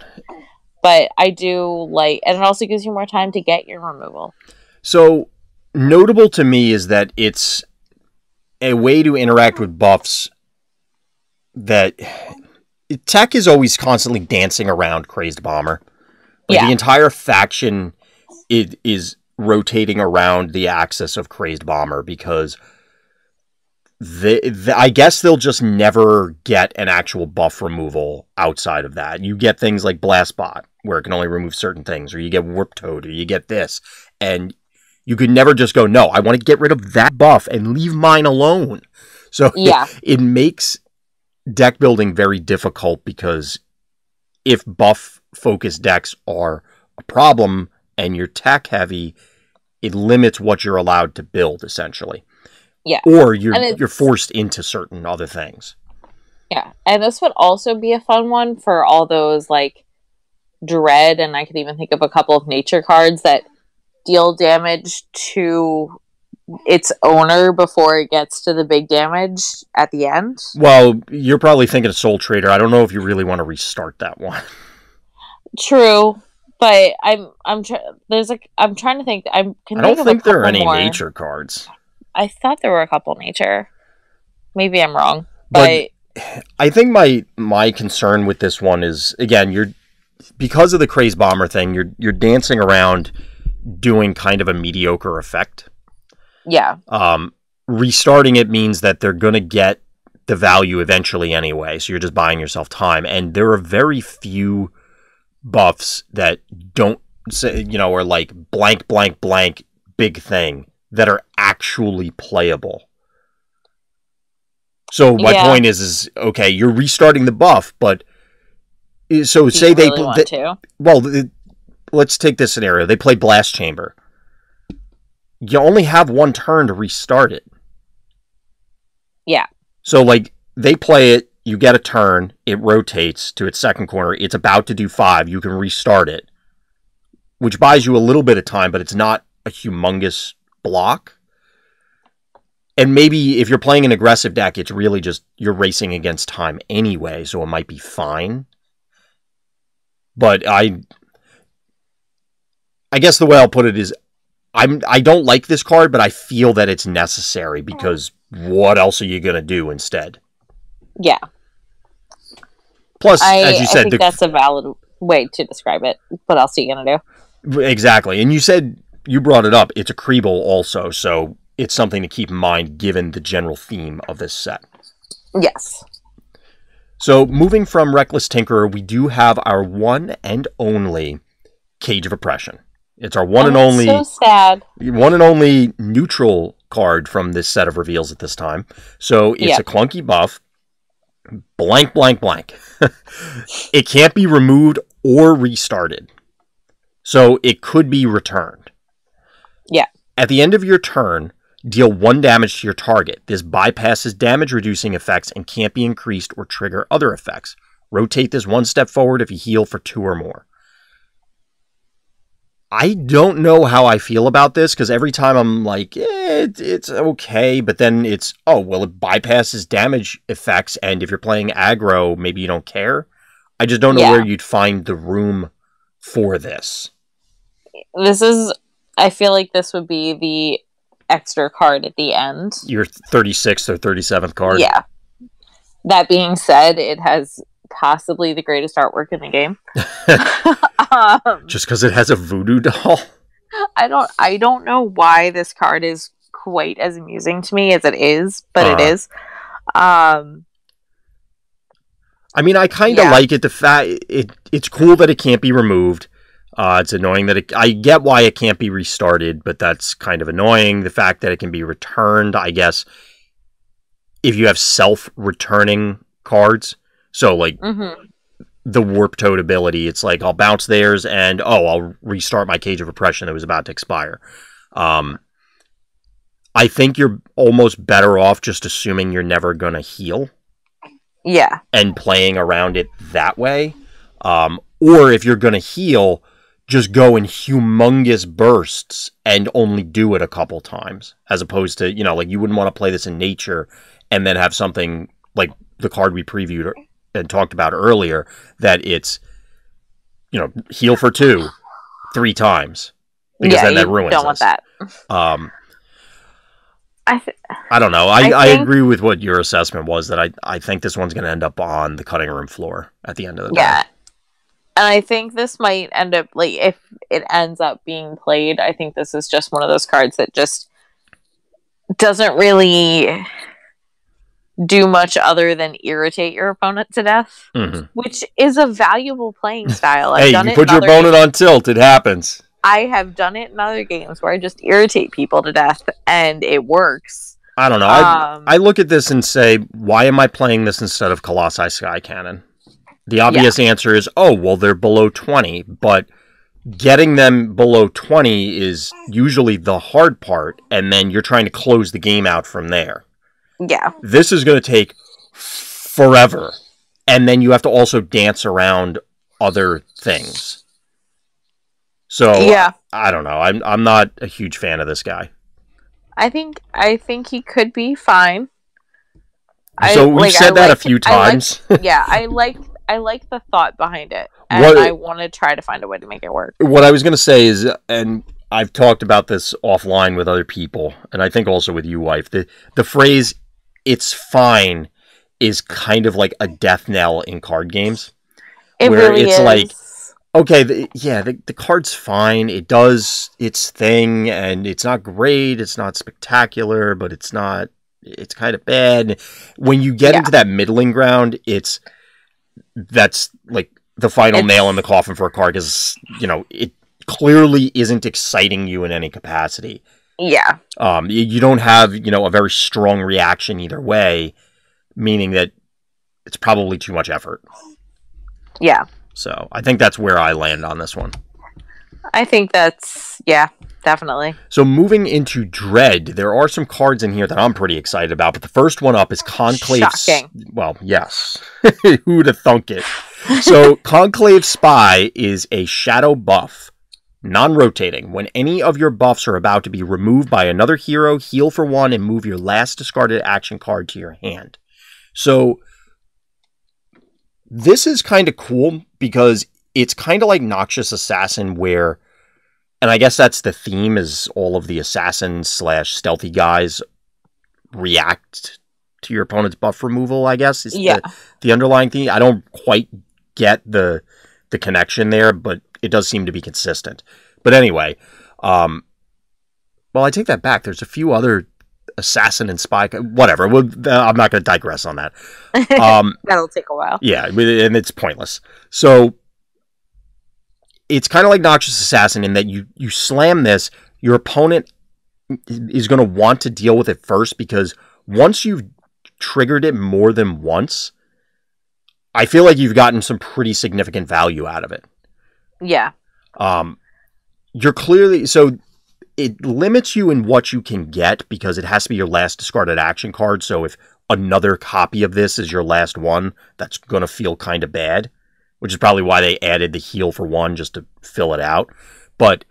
But I do and it also gives you more time to get your removal. So, notable to me is that it's a way to interact with buffs that tech is always constantly dancing around Crazed Bomber. The entire faction is rotating around the axis of Crazed Bomber, because I guess they'll just never get an actual buff removal outside of that. You get things like Blast Bot, where it can only remove certain things, or you get Warp Toad, or you get this, and you could never just go, no, I want to get rid of that buff and leave mine alone. So it makes deck building very difficult, because if buff-focused decks are a problem and you're tech-heavy, it limits what you're allowed to build, essentially. Yeah. Or you're forced into certain other things. Yeah. And this would also be a fun one for all those, Dread, and I could even think of a couple of nature cards that deal damage to its owner before it gets to the big damage at the end. Well, you're probably thinking of Soul Trader. I don't know if you really want to restart that one. True. But I'm trying to think. I don't think there are any nature cards. I thought there were a couple nature. Maybe I'm wrong. But I think my concern with this one is, again, because of the Crazed Bomber thing, you're dancing around doing kind of a mediocre effect. Yeah. Restarting it means that they're going to get the value eventually anyway, so you're just buying yourself time. And there are very few buffs that don't say, are like blank, blank, blank, big thing, that are actually playable. So my point is okay, you're restarting the buff, but so let's take this scenario. They play Blast Chamber. you only have one turn to restart it. Yeah. So, like, they play it, you get a turn, it rotates to its second corner, it's about to do 5, you can restart it, which buys you a little bit of time, but it's not a humongous block. And maybe if you're playing an aggressive deck, it's really just you're racing against time anyway, so it might be fine. But I guess the way I'll put it is I don't like this card, but I feel that it's necessary because what else are you going to do instead? Yeah. Plus, as you said, I think that's a valid way to describe it. What else are you going to do? Exactly. And you brought it up. It's a Kriebel also, so it's something to keep in mind given the general theme of this set. Yes. So moving from Reckless Tinkerer, we do have our one and only Cage of Oppression. It's our one and only, so sad. One and only neutral card from this set of reveals at this time. So it's a clunky buff. Blank, blank, blank. It can't be removed or restarted. So it could be returned. Yeah. At the end of your turn, deal 1 damage to your target. This bypasses damage-reducing effects and can't be increased or trigger other effects. Rotate this 1 step forward if you heal for 2 or more. I don't know how I feel about this, because every time I'm like, it's okay, but then it's, oh, well, it bypasses damage effects, and if you're playing aggro, maybe you don't care. I just don't know where you'd find the room for this. I feel like this would be the extra card at the end. Your 36th or 37th card? Yeah. That being said, it has possibly the greatest artwork in the game. Just because it has a voodoo doll? I don't know why this card is quite as amusing to me as it is, but it is. I mean, I kind of like it. The fact it's cool that it can't be removed. It's annoying that I get why it can't be restarted, but that's kind of annoying. The fact that it can be returned, I guess, if you have self-returning cards. So, like, the Warp Toad ability, it's like, I'll bounce theirs and, I'll restart my Cage of Oppression that was about to expire. I think you're almost better off just assuming you're never going to heal. Yeah. And playing around it that way. Or if you're going to heal, just go in humongous bursts and only do it a couple times. As opposed to, like, you wouldn't want to play this in nature and then have something like the card we previewed and talked about earlier, that it's, heal for 2, 3 times. Because then that ruins don't want that. I don't know. I agree with what your assessment was, that I think this one's going to end up on the cutting room floor at the end of the day. Yeah. And I think this might end up, like, if it ends up being played, I think this is just one of those cards that just doesn't really do much other than irritate your opponent to death, which is a valuable playing style. Hey, you put your opponent on tilt, it happens. I have done it in other games where I just irritate people to death, and it works. I don't know. I look at this and say, why am I playing this instead of Colossi Sky Cannon? The obvious answer is, they're below 20, but getting them below 20 is usually the hard part, and then you're trying to close the game out from there. Yeah. This is going to take forever, and then you have to also dance around other things. So, I don't know. I'm not a huge fan of this guy. I think he could be fine. So we've said that a few times. I like the thought behind it, and I want to try to find a way to make it work. What I was going to say is, and I've talked about this offline with other people, and I think also with you, wife, the phrase, "it's fine," is kind of like a death knell in card games. It where really it's is. Like, okay, the card's fine. It does its thing, and it's not great. It's not spectacular, but it's kind of bad. When you get into that middling ground, that's like the final nail in the coffin for a card, because, it clearly isn't exciting you in any capacity. Yeah. You don't have, a very strong reaction either way, meaning that it's probably too much effort. Yeah. So I think that's where I land on this one. I think that's, yeah, definitely. So moving into Dread, there are some cards in here that I'm pretty excited about, but the first one up is Conclave. Shocking. Well, yes. Who'd have thunk it? So Conclave Spy is a shadow buff, non-rotating. When any of your buffs are about to be removed by another hero, heal for 1 and move your last discarded action card to your hand. So this is kind of cool because it's kind of like Noxious Assassin where, and I guess that's the theme, is all of the assassins / stealthy guys react to your opponent's buff removal, I guess. Is the underlying theme. I don't quite get the connection there, but it does seem to be consistent. But anyway, well, I take that back. There's a few other assassin and spy, whatever. I'm not going to digress on that. That'll take a while. Yeah, and it's pointless. So it's kind of like Noxious Assassin in that you slam this, your opponent is going to want to deal with it first, because once you've triggered it more than once, I feel like you've gotten some pretty significant value out of it. Yeah. You're clearly, so it limits you in what you can get because it has to be your last discarded action card. So if another copy of this is your last one, that's going to feel kind of bad, which is probably why they added the heal for 1 just to fill it out. But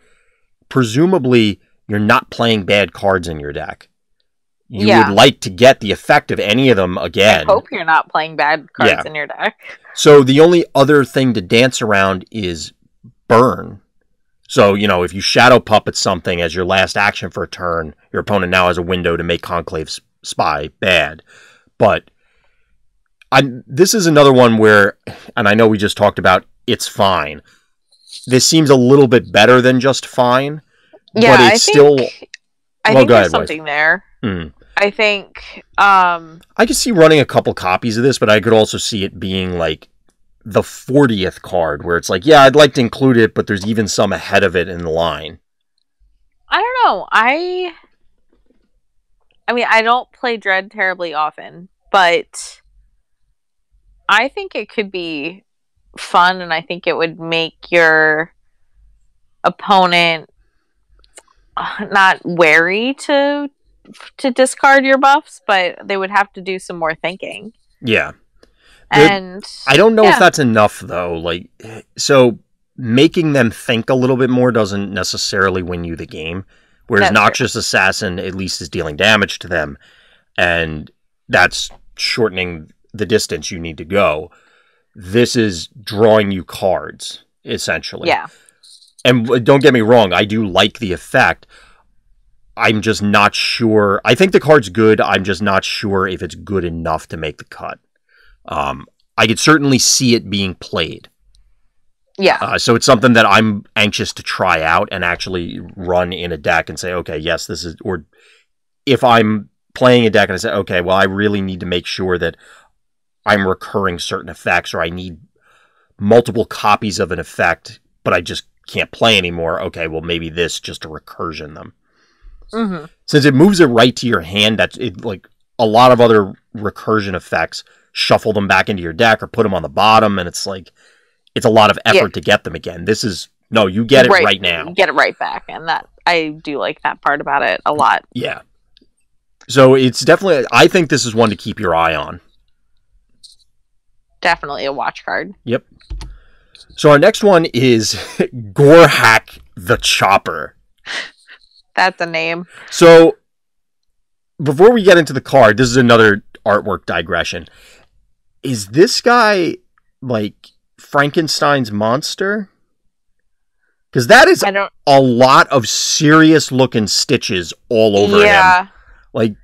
presumably you're not playing bad cards in your deck. You would like to get the effect of any of them again. I hope you're not playing bad cards in your deck. So the only other thing to dance around is burn. So, if you shadow puppet something as your last action for a turn, your opponent now has a window to make Conclave Spy bad. But this is another one where, and I know we just talked about it's fine. This seems a little bit better than just fine. Yeah, but it's still... I think there's something there. I think... I could see running a couple copies of this, but I could also see it being like the 40th card, where it's like, yeah, I'd like to include it, but there's even some ahead of it in the line. I don't know. I mean, I don't play Dread terribly often, but I think it could be fun, and I think it would make your opponent not wary to discard your buffs, but they would have to do some more thinking. Yeah. And I don't know if that's enough, though. So making them think a little bit more doesn't necessarily win you the game. Whereas Noxious Assassin at least is dealing damage to them, and that's shortening the distance you need to go. This is drawing you cards, essentially. Yeah. And don't get me wrong, I do like the effect. I'm just not sure. I think the card's good. I'm just not sure if it's good enough to make the cut. I could certainly see it being played. Yeah. So it's something that I'm anxious to try out and actually run in a deck and say, okay, yes, this is, or if I'm playing a deck and I say, okay, well, I really need to make sure that I'm recurring certain effects, or I need multiple copies of an effect, but I just can't play anymore. Okay, well, maybe this just to recursion them. Mm-hmm. Since it moves it right to your hand, that's it, like a lot of other recursion effects, shuffle them back into your deck or put them on the bottom, and it's like, it's a lot of effort to get them again. This is, no, you get it right now. You get it right back, and that, I do like that part about it a lot. Yeah. So it's definitely, I think this is one to keep your eye on. Definitely a watch card. Yep. So our next one is Gorhack the Chopper. That's a name. So before we get into the card, this is another artwork digression. Is this guy like Frankenstein's monster? Because that is a lot of serious looking stitches all over him. Like,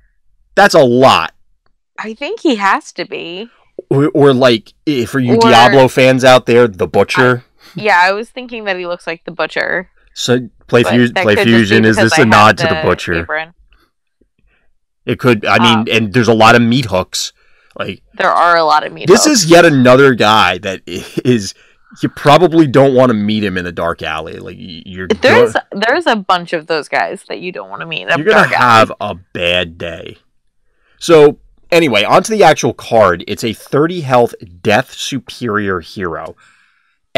that's a lot. I think he has to be. Or like, for you Diablo fans out there, the Butcher. I was thinking that he looks like the Butcher. So, Play Fusion, is this a nod to the Butcher? Apron. It could, I mean, and there's a lot of meat hooks. Like, there are a lot of meat hooks. This is yet another guy that is, you probably don't want to meet him in a dark alley. Like, there's a bunch of those guys that you don't want to meet in a dark alley. You're going to have a bad day. So, anyway, onto the actual card. It's a 30 health Death Superior hero.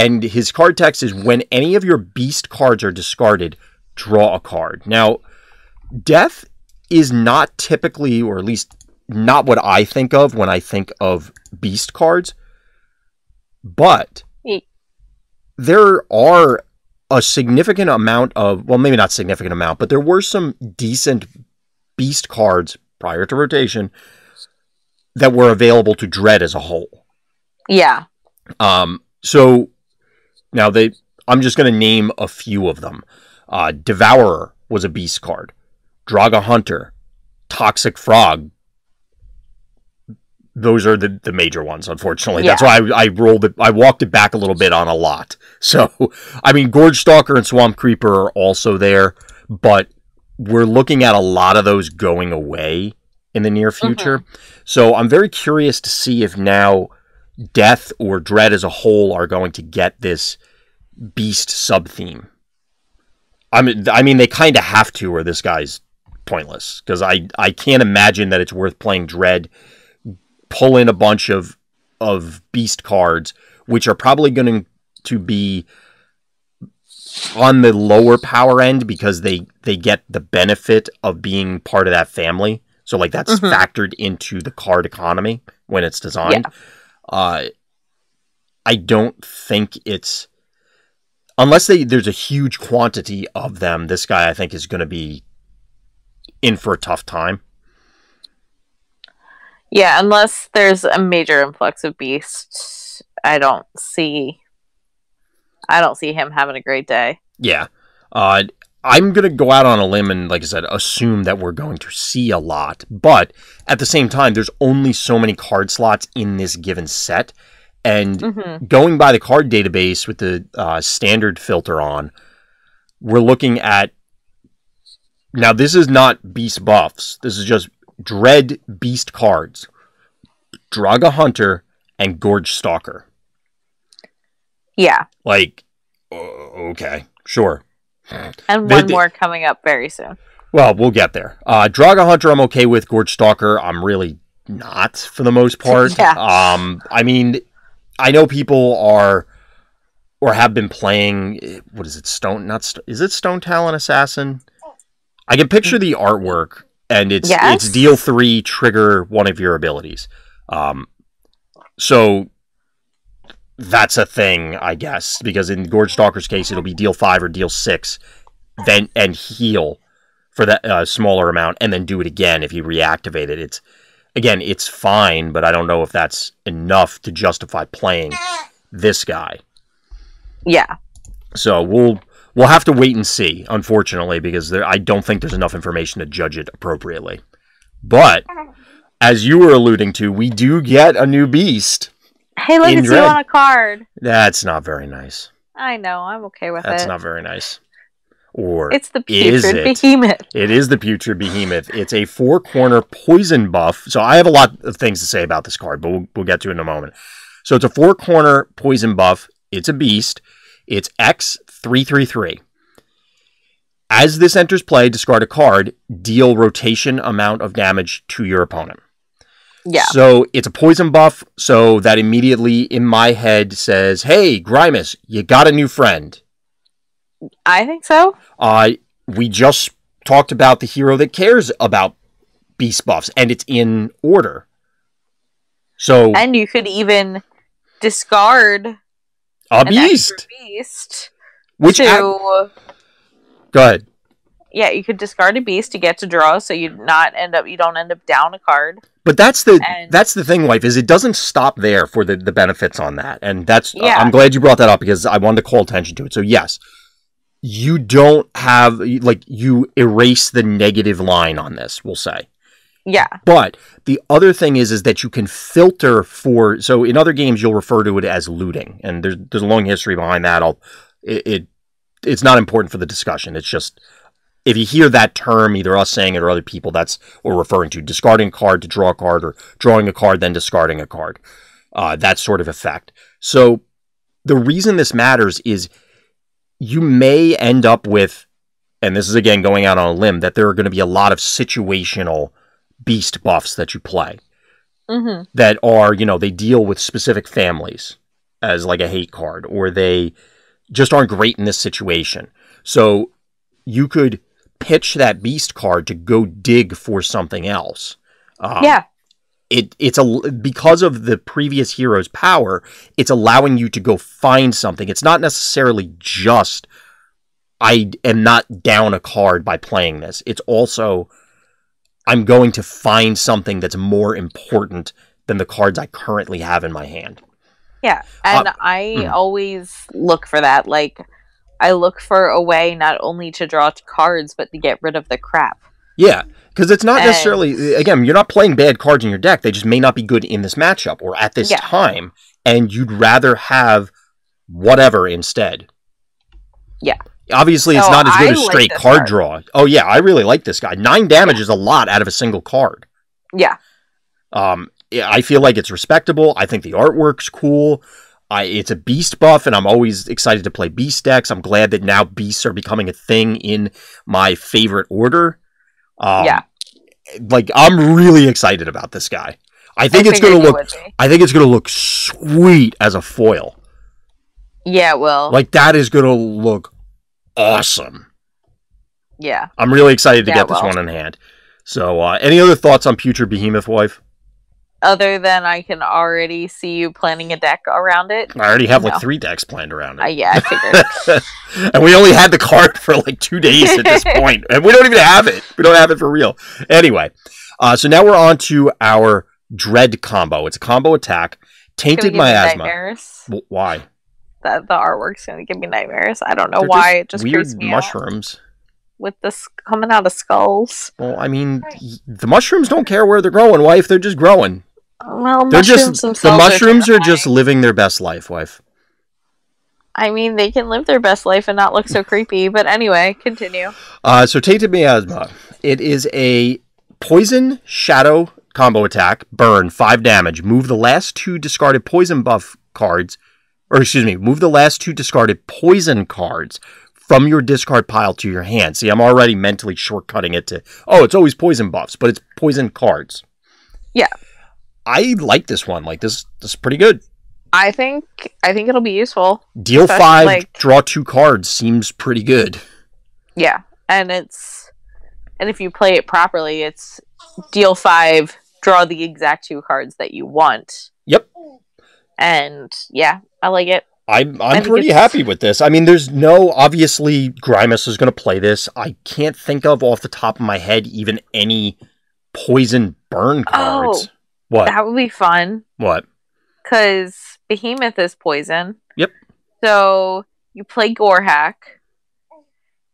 And his card text is, when any of your beast cards are discarded, draw a card. Now, death is not typically, or at least not what I think of when I think of beast cards. But there are a significant amount of, well, maybe not significant amount, but there were some decent beast cards prior to rotation that were available to Dread as a whole. Yeah. So now I'm just going to name a few of them. Devourer was a beast card. Draga Hunter, Toxic Frog. Those are the major ones, unfortunately. Yeah. That's why I walked it back a little bit on a lot. So, I mean, Gorge Stalker and Swamp Creeper are also there, but we're looking at a lot of those going away in the near future. Mm-hmm. So I'm very curious to see if now Death or Dread as a whole are going to get this beast sub-theme. I mean, they kind of have to, or this guy's pointless, because I can't imagine that it's worth playing Dread, pull in a bunch of beast cards, which are probably going to be on the lower power end because they get the benefit of being part of that family. So like that's factored into the card economy when it's designed. Yeah. I don't think it's, unless there's a huge quantity of them, this guy I think is going to be in for a tough time. Yeah, unless there's a major influx of beasts, I don't see him having a great day. Yeah. I'm going to go out on a limb and, like I said, assume that we're going to see a lot. But at the same time, there's only so many card slots in this given set. And going by the card database with the standard filter on, we're looking at... Now, this is not beast buffs. This is just Dread beast cards. Draga Hunter and Gorge Stalker. Yeah. Like, okay, sure. And one more coming up very soon. Well, we'll get there. Draga Hunter I'm okay with. Gorge Stalker I'm really not, for the most part. Yeah. I mean, I know people are or have been playing, what is it, is it Stone Talon Assassin? I can picture the artwork, and it's deal 3, trigger one of your abilities. So that's a thing, I guess, because in Gorge Stalker's case, it'll be deal 5 or deal 6, then and heal for that smaller amount, and then do it again if you reactivate it. It's fine, but I don't know if that's enough to justify playing this guy. Yeah. So we'll have to wait and see, unfortunately, because I don't think there's enough information to judge it appropriately. But as you were alluding to, we do get a new beast. Hey, look, it's you on a card. That's not very nice. I know, I'm okay with That's not very nice. Or it's the Putrid Behemoth. It is the Putrid Behemoth. It's a 4-corner poison buff. So I have a lot of things to say about this card, but we'll get to it in a moment. So it's a 4-corner poison buff. It's a beast. It's X333. As this enters play, discard a card. Deal rotation amount of damage to your opponent. Yeah. So it's a poison buff, so that immediately in my head says, hey, Grimus, you got a new friend. I think so. We just talked about the hero that cares about beast buffs, and it's in order. So, and you could even discard a beast. Which go ahead. Yeah, you could discard a beast to get to draw, so you don't end up down a card. But that's the thing, wife, is it doesn't stop there for the benefits on that. And that's I'm glad you brought that up because I wanted to call attention to it. So yes, you don't have, like, you erase the negative line on this, we'll say. Yeah. But the other thing is that you can filter for, so in other games you'll refer to it as looting, and there's a long history behind that. It's not important for the discussion. It's just, if you hear that term, either us saying it or other people, that's what we're referring to. Discarding a card to draw a card, or drawing a card, then discarding a card. That sort of effect. So the reason this matters is you may end up with, and this is again going out on a limb, that there are going to be a lot of situational beast buffs that you play. Mm-hmm. That are, they deal with specific families. as like a hate card, or they just aren't great in this situation. So you could pitch that beast card to go dig for something else. It's because of the previous hero's power, it's allowing you to go find something. It's not necessarily just, I am not down a card by playing this. It's also, I'm going to find something that's more important than the cards I currently have in my hand. Yeah, and I always look for that. Like, I look for a way not only to draw cards, but to get rid of the crap. Yeah, because it's not necessarily, again, you're not playing bad cards in your deck. They just may not be good in this matchup or at this time, and you'd rather have whatever instead. Yeah. Obviously, it's not as good as straight card draw. Oh, yeah, I really like this guy. 9 damage is a lot out of a single card. Yeah. I feel like it's respectable. I think the artwork's cool. It's a beast buff, and I'm always excited to play beast decks. I'm glad that now beasts are becoming a thing in my favorite order. Like, I'm really excited about this guy. I think it's going to look sweet as a foil. Yeah, it will. Like, that is going to look awesome. Yeah. I'm really excited to get this one in hand. So, any other thoughts on Putrid Behemoth, wife? Other than I can already see you planning a deck around it. I already have like 3 decks planned around it. Yeah, I figured. And we only had the card for like 2 days at this point. And we don't even have it. We don't have it for real. Anyway, so now we're on to our Dread combo. It's a combo attack. Tainted Miasma. Nightmares? Why? The artwork's going to give me nightmares. I don't know why. It just creeps me mushrooms. Out. With this coming out of skulls. Well, I mean, the mushrooms don't care where they're growing, wife. They're just growing. Well, the mushrooms are just living their best life, wife. I mean, they can live their best life and not look so creepy. But anyway, continue. So Tainted Miasma. It is a poison shadow combo attack. Burn 5 damage. Move the last 2 discarded poison buff cards, move the last 2 discarded poison cards from your discard pile to your hand. See, I'm already mentally shortcutting it to, it's always poison buffs, but it's poison cards. Yeah. I like this one. Like, this is pretty good. I think it'll be useful. Deal 5, draw 2 cards seems pretty good. Yeah, and if you play it properly, it's deal 5, draw the exact 2 cards that you want. Yep. And yeah, I like it. I'm pretty happy with this. I mean, obviously Grimace is going to play this. I can't think of off the top of my head even any poison burn cards. Oh, what? That would be fun. What? Because Behemoth is poison. Yep. So you play Gorehack.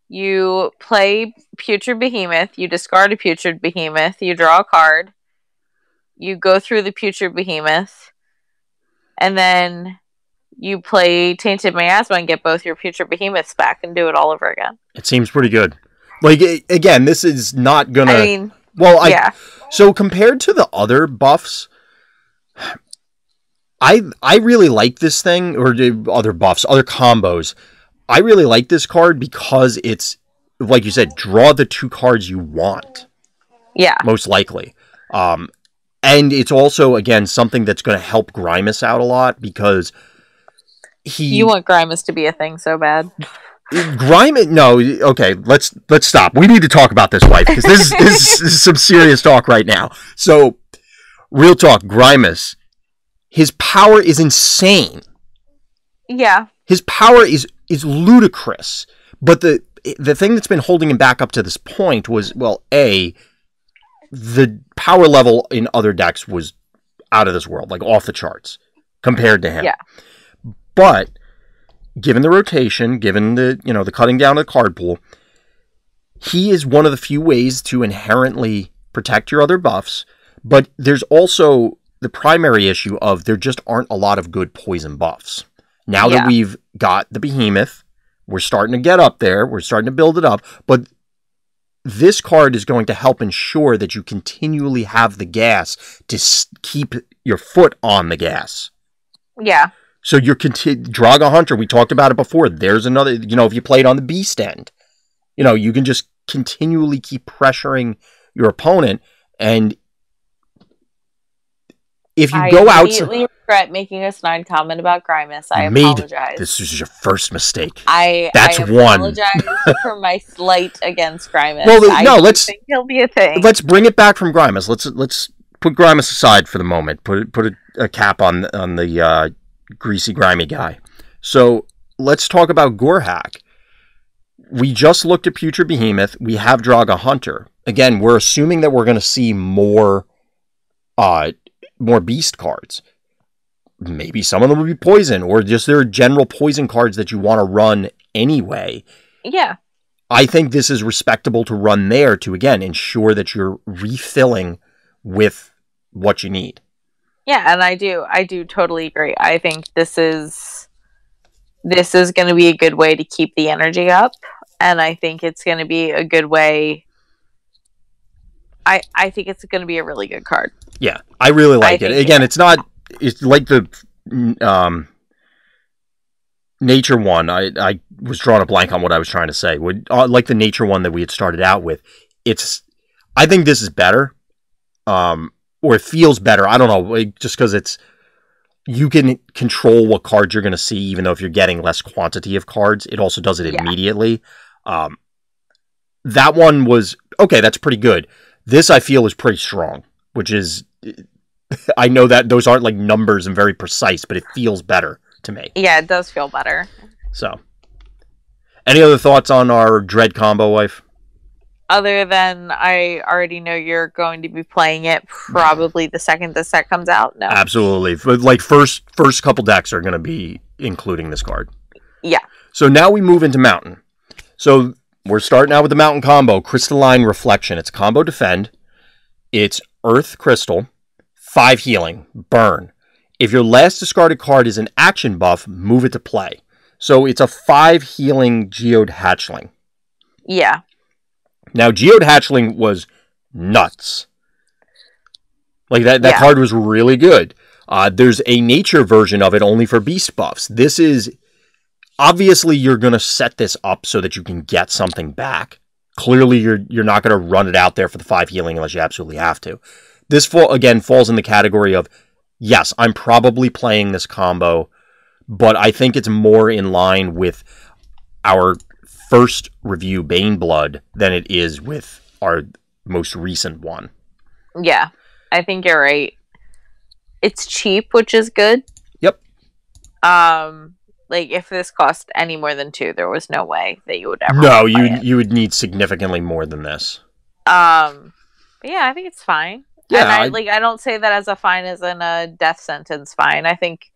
You play Putrid Behemoth. You discard a Putrid Behemoth. You draw a card. You go through the Putrid Behemoth. And then you play Tainted Miasma and get both your Putrid Behemoths back and do it all over again. It seems pretty good. Like, again, this is not gonna... I mean... Well, so compared to the other buffs, I really like this thing, or the other buffs, other combos. I really like this card because it's, like you said, draw the 2 cards you want. Yeah. Most likely. And it's also, again, something that's going to help Grimace out a lot because You want Grimace to be a thing so bad. Grimace? No, okay, let's stop. We need to talk about this, wife, because this is some serious talk right now. So, real talk, Grimace, his power is insane. Yeah. His power is ludicrous. But the thing that's been holding him back up to this point was, well, the power level in other decks was out of this world, like off the charts, compared to him. Yeah. But given the rotation, given the cutting down of the card pool, he is one of the few ways to inherently protect your other buffs. But there's also the primary issue of there just aren't a lot of good poison buffs. Now that we've got the Behemoth, we're starting to get up there. We're starting to build it up. But this card is going to help ensure that you continually have the gas to keep your foot on the gas. Yeah. So you're Draga Hunter, we talked about it before. There's another, if you play it on the beast end, you can just continually keep pressuring your opponent. And if you go outside, regret making a snide comment about Grimace. I You made apologize. this is your first mistake. That's I one. For my slight against Grimace. Well, no, let's think he'll be a thing. Let's bring it back from Grimace. Let's put Grimace aside for the moment. Put a cap on the greasy, grimy guy. So let's talk about Gorhak. We just looked at Putrid Behemoth. We have Draga Hunter. Again, we're assuming that we're going to see more beast cards. Maybe some of them will be poison, or just there are general poison cards that you want to run anyway. Yeah. I think this is respectable to run there to, again, ensure that you're refilling with what you need. Yeah, and I do totally agree. I think this is going to be a good way to keep the energy up, and I think it's going to be a good way. I think it's going to be a really good card. Yeah, I really like it. Again, it's like the Nature one. I was drawing a blank on what I was trying to say. Like the Nature one that we had started out with. I think this is better. Or it feels better. I don't know. Just because you can control what cards you're going to see, even though if you're getting less quantity of cards, it also does it immediately. That one was, okay, that's pretty good. This, I feel, is pretty strong, which is, I know that those aren't like numbers and very precise, but it feels better to me. Yeah, it does feel better. So, any other thoughts on our Dread combo, wife? Other than I already know you're going to be playing it probably the second the set comes out. No, absolutely. Like first couple decks are going to be including this card. Yeah. So now we move into Mountain. So we're starting out with the Mountain combo, Crystalline Reflection. It's combo defend. It's Earth Crystal, 5 healing, burn. If your last discarded card is an action buff, move it to play. So it's a 5 healing Geode Hatchling. Yeah. Now, Geode Hatchling was nuts. Like, that card was really good. There's a nature version of it only for beast buffs. This is... Obviously, you're going to set this up so that you can get something back. Clearly, you're not going to run it out there for the 5 healing unless you absolutely have to. This, again, falls in the category of, yes, I'm probably playing this combo, but I think it's more in line with our first review, Baneblood, than it is with our most recent one. Yeah, I think you're right. It's cheap, which is good. Yep. Like, if this cost any more than 2, there was no way that you would ever... No, you would need significantly more than this. But yeah, I think it's fine. Yeah, and I don't say that as a fine as in a death sentence fine. I think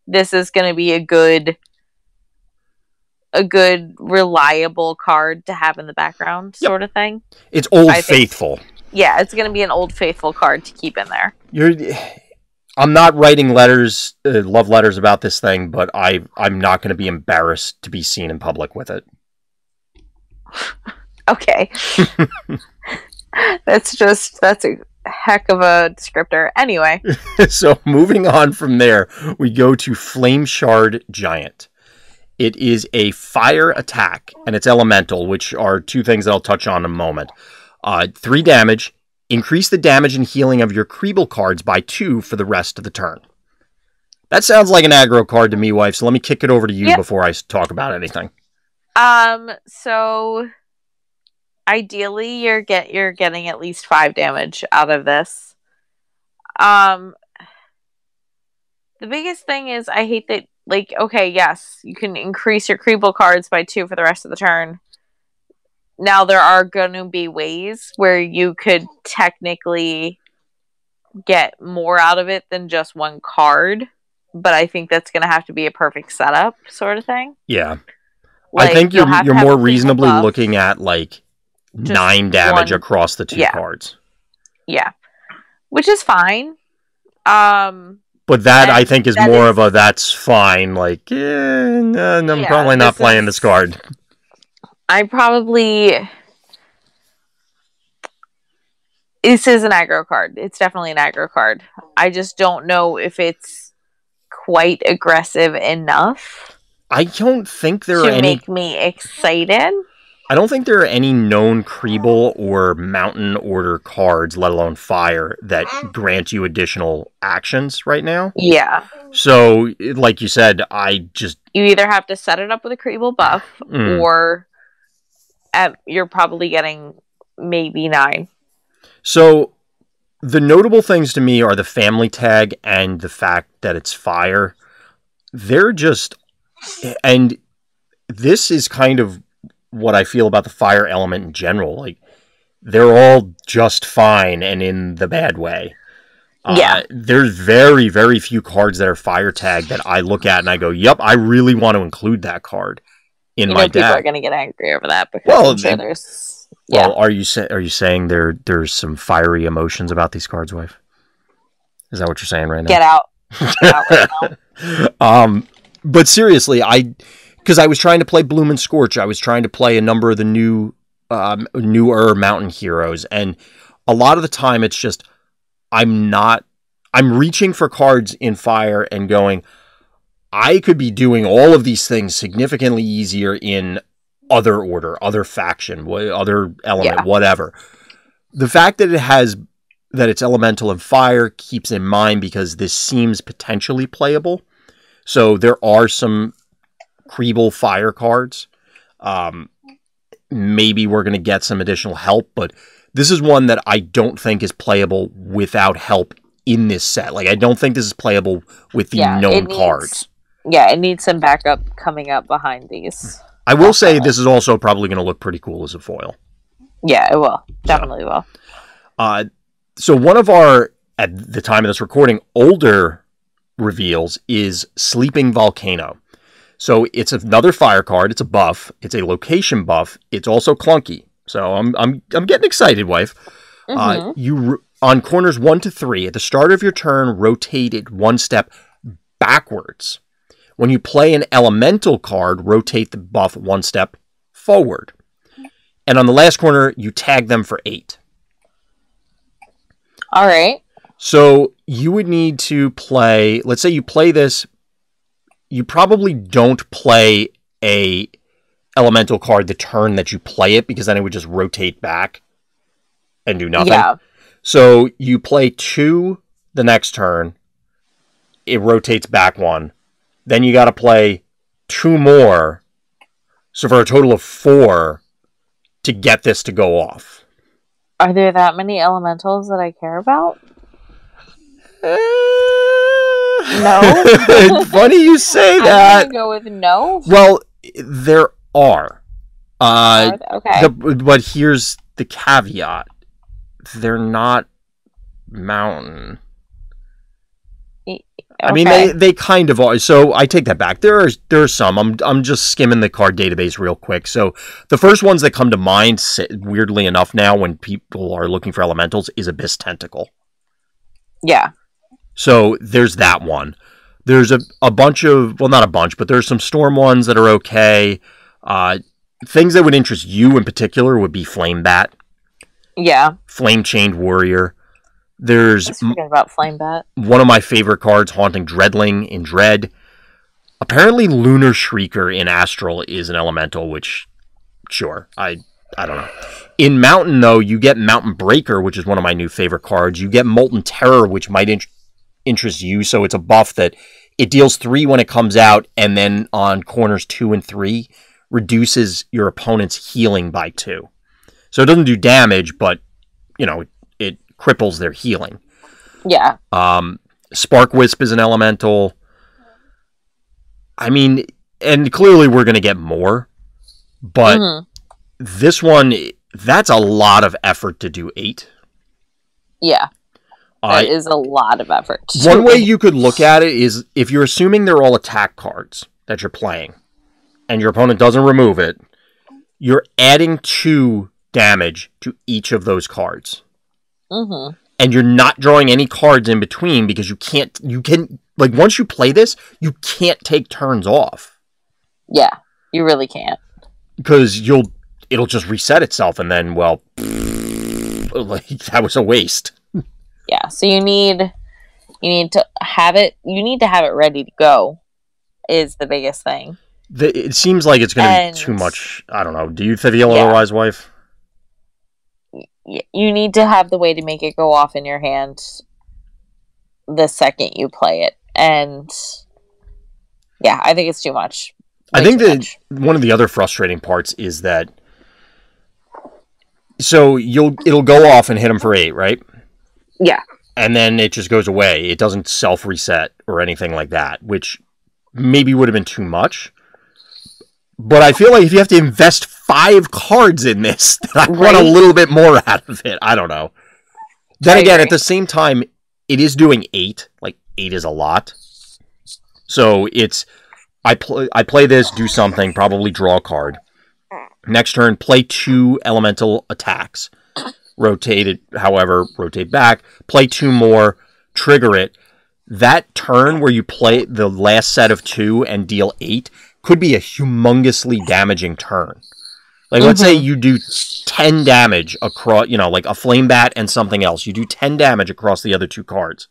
this is going to be a good, reliable card to have in the background, sort of thing. It's Old Faithful. Yeah, it's going to be an Old Faithful card to keep in there. I'm not writing love letters about this thing, but I'm not going to be embarrassed to be seen in public with it. Okay. That's a heck of a descriptor. Anyway. So moving on from there, we go to Flame Shard Giant. It is a fire attack, and it's elemental, which are 2 things that I'll touch on in a moment. 3 damage. Increase the damage and healing of your Creeble cards by 2 for the rest of the turn. That sounds like an aggro card to me, wife, so let me kick it over to you before I talk about anything. So ideally you're getting at least 5 damage out of this. The biggest thing is I hate that, like, okay, yes, you can increase your Creeble cards by 2 for the rest of the turn. Now, there are going to be ways where you could technically get more out of it than just 1 card, but I think that's going to have to be a perfect setup sort of thing. Yeah. Like, I think you're more reasonably looking at, like, 9 damage across the 2 cards. Yeah. Which is fine. But that, I think, is more of a that's fine. Like, I'm probably not playing this card. This is an aggro card. It's definitely an aggro card. I just don't know if it's quite aggressive enough. I don't think there are any to make me excited. I don't think there are any known Kriebel or Mountain Order cards, let alone Fire, that grant you additional actions right now. Yeah. So, like you said, you either have to set it up with a Kriebel buff, or you're probably getting maybe 9. So, the notable things to me are the family tag and the fact that it's Fire. They're just... And this is kind of what I feel about the Fire element in general. Like, they're all just fine and in the bad way. Yeah. There's very, very few cards that are Fire tagged that I look at and I go, yep, I really want to include that card in my deck. People are going to get angry over that because I'm sure there's... Well, are you saying there's some fiery emotions about these cards, wife? Is that what you're saying right now? Get out. Get out right now. But seriously, because I was trying to play Bloom and Scorch, I was trying to play a number of the newer Mountain Heroes, and a lot of the time it's just I'm reaching for cards in Fire and going, I could be doing all of these things significantly easier in other order, other faction, other element, whatever. The fact that it's elemental and Fire keeps in mind because this seems potentially playable. So there are some Kriebel Fire cards. Maybe we're going to get some additional help, but this is one that I don't think is playable without help in this set. Like, I don't think this is playable with the known cards. Yeah, it needs some backup coming up behind these. I will say this is also probably going to look pretty cool as a foil. Yeah, it will. Definitely will. So one of our, at the time of this recording, older reveals is Sleeping Volcano. So it's another Fire card. It's a buff. It's a location buff. It's also clunky. So I'm getting excited, wife. You on corners 1 to 3 at the start of your turn, rotate it 1 step backwards. When you play an elemental card, rotate the buff 1 step forward. And on the last corner, you tag them for 8. All right. So you would need to play, let's say you play this, you probably don't play a elemental card the turn that you play it, because then it would just rotate back and do nothing. Yeah. So you play 2 the next turn, it rotates back 1. Then you got to play 2 more, so for a total of 4 to get this to go off. Are there that many elementals that I care about? No. It's funny you say that. I'm gonna go with no. Well, there are. Okay. But here's the caveat: they're not Mountain. Okay. I mean, they kind of are. So I take that back. There are some. I'm just skimming the card database real quick. So the first ones that come to mind, weirdly enough, now when people are looking for elementals, is Abyss Tentacle. Yeah. So there's that one. There's a bunch of, well, not a bunch, but there's some Storm ones that are okay. Things that would interest you in particular would be Flame Bat. Yeah. Flame Chained Warrior. There's about Flame Bat. One of my favorite cards, Haunting Dreadling in Dread. Apparently Lunar Shrieker in Astral is an elemental, which, sure, I don't know. In Mountain, though, you get Mountain Breaker, which is one of my new favorite cards. You get Molten Terror, which might interest you, so it's a buff that it deals 3 when it comes out, and then on corners 2 and 3, reduces your opponent's healing by 2. So it doesn't do damage, but, you know, it cripples their healing. Yeah. Spark Wisp is an elemental. I mean, and clearly we're going to get more, but this one, that's a lot of effort to do 8. Yeah. That is a lot of effort. One way you could look at it is if you're assuming they're all attack cards that you're playing, and your opponent doesn't remove it, you're adding 2 damage to each of those cards. Mm-hmm. And you're not drawing any cards in between because you can, like, once you play this, you can't take turns off. Yeah, you really can't. Because it'll just reset itself, and then, well, like, that was a waste. Yeah, so you need to have it ready to go is the biggest thing. It seems like it's going to be too much. I don't know. Do you feel otherwise, wife? You need to have the way to make it go off in your hand the second you play it. And yeah, I think it's too much. I think that one of the other frustrating parts is that so it'll go off and hit him for 8, right? Yeah. And then it just goes away. It doesn't self-reset or anything like that, which maybe would have been too much. But I feel like if you have to invest 5 cards in this, then I want a little bit more out of it. I don't know. Then again, at the same time, it is doing 8. Like, 8 is a lot. So it's... I play this, do something, probably draw a card. Next turn, play 2 elemental attacks. Rotate back, play 2 more, trigger it. That turn where you play the last set of 2 and deal 8 could be a humongously damaging turn. Like, let's say you do 10 damage across, like a flame bat and something else. You do 10 damage across the other 2 cards.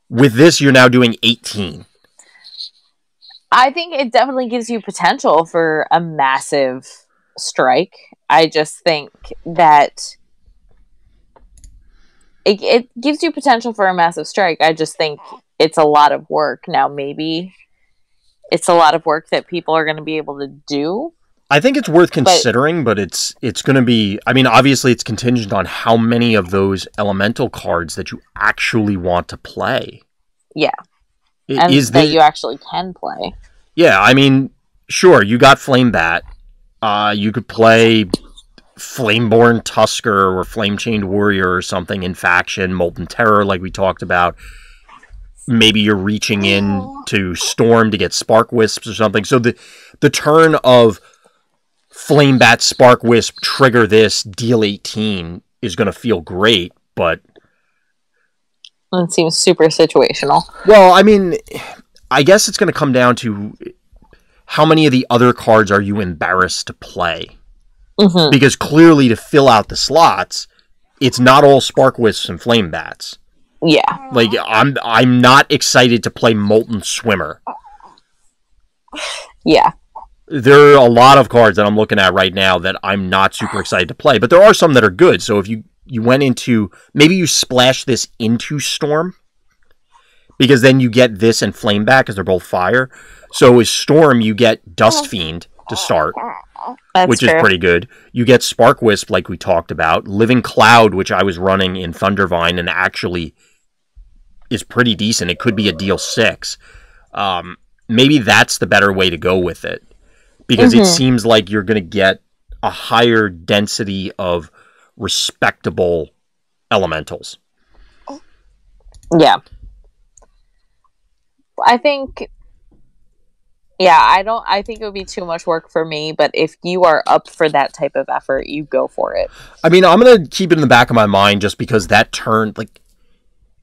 With this, you're now doing 18. I think it definitely gives you potential for a massive strike. I just think that it gives you potential for a massive strike. I just think it's a lot of work. Now, maybe it's a lot of work that people are going to be able to do. I think it's worth considering, but it's going to be... I mean, obviously, it's contingent on how many of those elemental cards that you actually want to play. Yeah. And that you actually can play. Yeah, I mean, sure, you got Flame Bat. You could play Flameborn Tusker or Flame-Chained Warrior or something in faction, Molten Terror like we talked about. Maybe you're reaching in to Storm to get Spark Wisps or something. So the turn of Flame Bat, Spark Wisp, trigger this, deal 18 is going to feel great, but... It seems super situational. Well, I mean, I guess it's going to come down to how many of the other cards are you embarrassed to play? Mm-hmm. Because clearly to fill out the slots, it's not all Spark Wisps and Flame Bats. Yeah. Like, I'm not excited to play Molten Swimmer. Yeah. There are a lot of cards that I'm looking at right now that I'm not super excited to play, but there are some that are good. So if you went into... Maybe you splash this into Storm, because then you get this and Flame Bat, because they're both fire. So with Storm, you get Dust Fiend to start, which is pretty good. You get Spark Wisp, like we talked about. Living Cloud, which I was running in Thundervine, and actually is pretty decent. It could be a deal 6. Maybe that's the better way to go with it, because it seems like you're going to get a higher density of respectable elementals. Yeah. I think I think it would be too much work for me, but if you are up for that type of effort, you go for it. I mean, I'm going to keep it in the back of my mind just because that turn, like,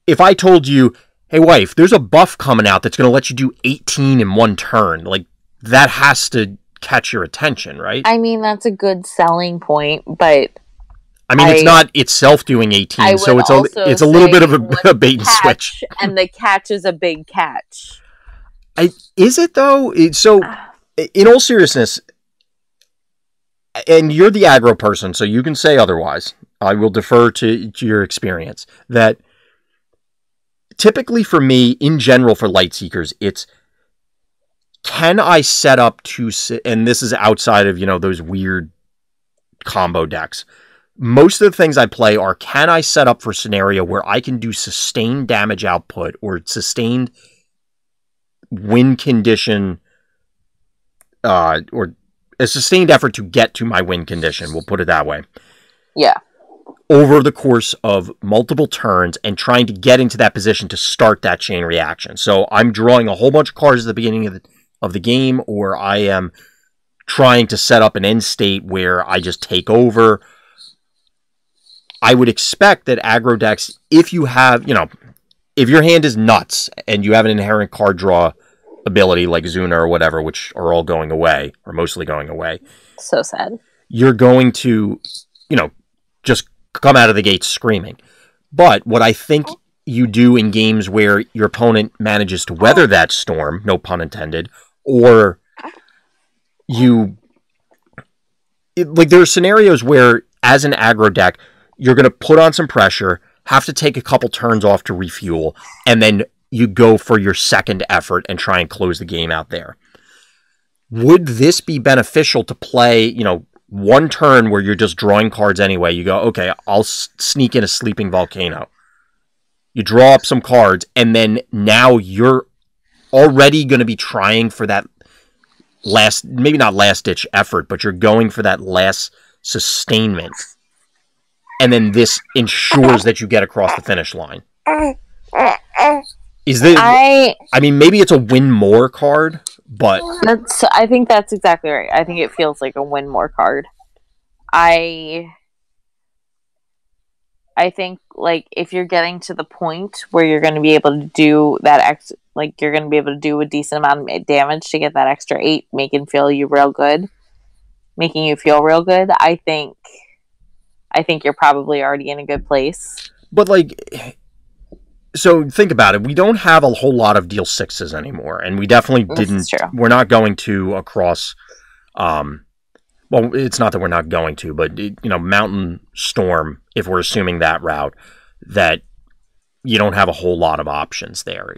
if I told you, hey wife, there's a buff coming out that's going to let you do 18 in one turn, like, that has to catch your attention, right? I mean, that's a good selling point, but I mean, it's not itself doing 18, so it's a little bit of a bait and switch. And the catch is a big catch. Is it, though? So, in all seriousness, and you're the aggro person, so you can say otherwise. I will defer to your experience. That typically for me, in general for Lightseekers, it's can I set up to... And this is outside of, those weird combo decks. Most of the things I play are, can I set up for a scenario where I can do sustained damage output or sustained win condition, or a sustained effort to get to my win condition, we'll put it that way. Yeah. Over the course of multiple turns and trying to get into that position to start that chain reaction. So I'm drawing a whole bunch of cards at the beginning of the game, or I am trying to set up an end state where I just take over. I would expect that aggro decks, if you have, if your hand is nuts and you have an inherent card draw ability like Zuna or whatever, which are all going away, or mostly going away. So sad. You're going to, just come out of the gate screaming. But what I think you do in games where your opponent manages to weather that storm, no pun intended, or like there are scenarios where, as an aggro deck, you're going to put on some pressure, have to take a couple turns off to refuel, and then you go for your second effort and try and close the game out there. Would this be beneficial to play, one turn where you're just drawing cards anyway? You go, okay, I'll sneak in a Sleeping Volcano. You draw up some cards, and then now you're already going to be trying for that last, maybe not last ditch effort, but you're going for that last sustainment. And then this ensures that you get across the finish line. Is this, I mean, maybe it's a win more card, but I think that's exactly right. I think it feels like a win more card. I think, like, if you're getting to the point where you're going to be able to do that you're going to be able to do a decent amount of damage to get that extra 8, making you feel real good. I think you're probably already in a good place. But, like, so think about it. We don't have a whole lot of deal 6s anymore, and we definitely didn't. We're not going to across. Well, it's not that we're not going to, but Mountain Storm. If we're assuming that route, that you don't have a whole lot of options there.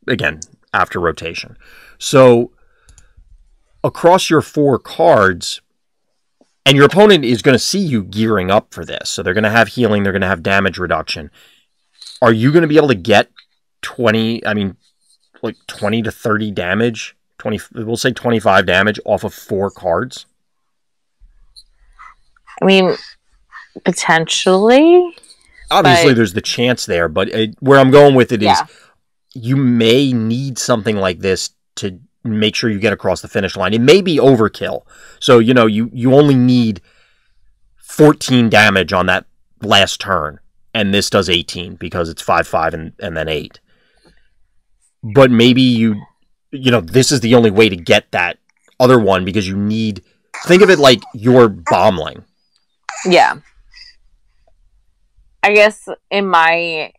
Again, after rotation, so across your 4 cards. And your opponent is going to see you gearing up for this. So they're going to have healing. They're going to have damage reduction. Are you going to be able to get 20 to 30 damage? We'll say 25 damage off of 4 cards? I mean, potentially. Obviously, there's the chance there. But where I'm going with it is you may need something like this to make sure you get across the finish line. It may be overkill. So, you only need 14 damage on that last turn, and this does 18 because it's 5/5 and then 8. But maybe this is the only way to get that other one because you need, think of it like you're bombling. Yeah. I guess in my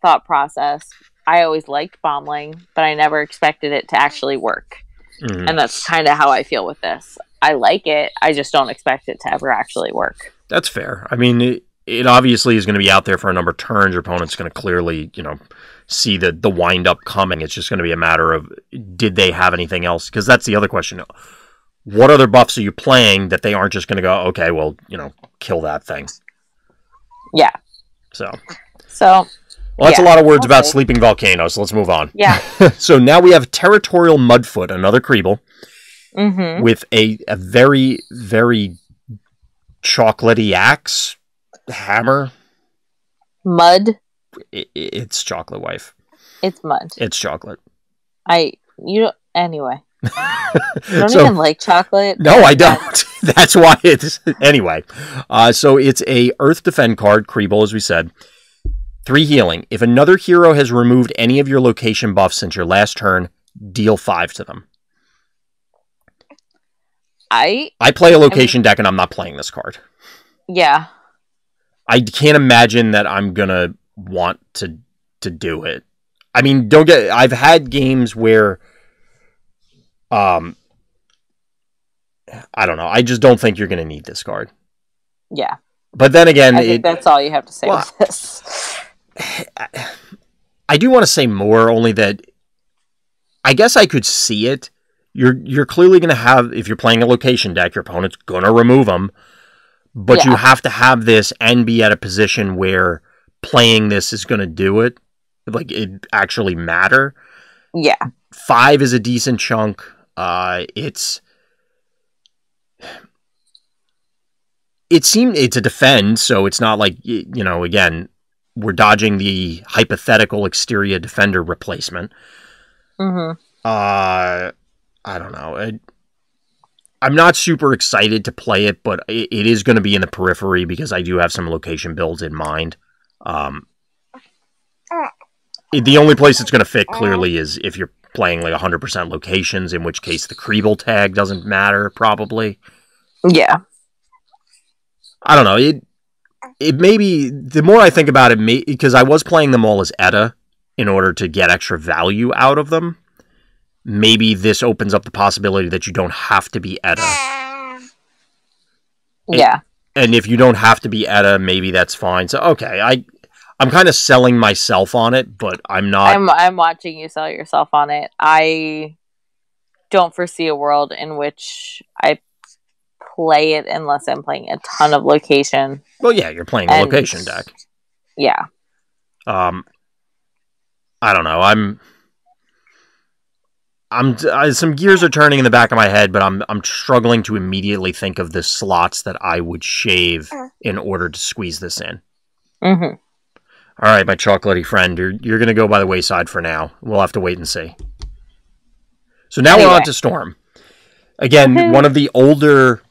thought process, I always liked bombling, but I never expected it to actually work. Mm-hmm. And that's kind of how I feel with this. I like it. I just don't expect it to ever actually work. That's fair. I mean, it obviously is going to be out there for a number of turns. Your opponent's going to clearly, see the wind-up coming. It's just going to be a matter of, did they have anything else? Because that's the other question. What other buffs are you playing that they aren't just going to go, okay, well, kill that thing? Yeah. So. Well, that's a lot of words about Sleeping Volcano, so let's move on. Yeah. So now we have Territorial Mudfoot, another Creeble, with a very, very chocolatey axe, hammer. Mud? It's chocolate, wife. It's mud. It's chocolate. Anyway. I don't even like chocolate. No, I don't. That's why it's... Anyway. So it's a Earth Defend card, Creeble, as we said. 3 healing. If another hero has removed any of your location buffs since your last turn, deal 5 to them. I play a location deck and I'm not playing this card. Yeah. I can't imagine that I'm going to want to do it. I mean, I've had games where I don't know. I just don't think you're going to need this card. Yeah. But then again, I think that's all you have to say with this. I do want to say more, only that I guess I could see it. You're clearly going to have, if you're playing a location deck, your opponent's going to remove them. But you have to have this and be at a position where playing this is going to do it. Like, it actually matter. Yeah. 5 is a decent chunk. It's a defend, so it's not like, again, we're dodging the hypothetical exterior defender replacement. Mm-hmm. I don't know. I'm not super excited to play it, but it is going to be in the periphery because I do have some location builds in mind. The only place it's going to fit clearly is if you're playing like 100% locations, in which case the Creeble tag doesn't matter, probably. Yeah. I don't know. It may be, the more I think about it, because I was playing them all as Edda in order to get extra value out of them. maybe this opens up the possibility that you don't have to be ETA. Yeah. And if you don't have to be ETA, maybe that's fine. So, okay, I'm kind of selling myself on it, but I'm not. I'm watching you sell yourself on it. I don't foresee a world in which I play it unless I'm playing a ton of location. Well, yeah, you're playing a location deck. Yeah. I don't know. Some gears are turning in the back of my head, but I'm struggling to immediately think of the slots that I would shave in order to squeeze this in. Mm-hmm. All right, my chocolatey friend, you're going to go by the wayside for now. We'll have to wait and see. So now we're on to Storm. Again, one of the older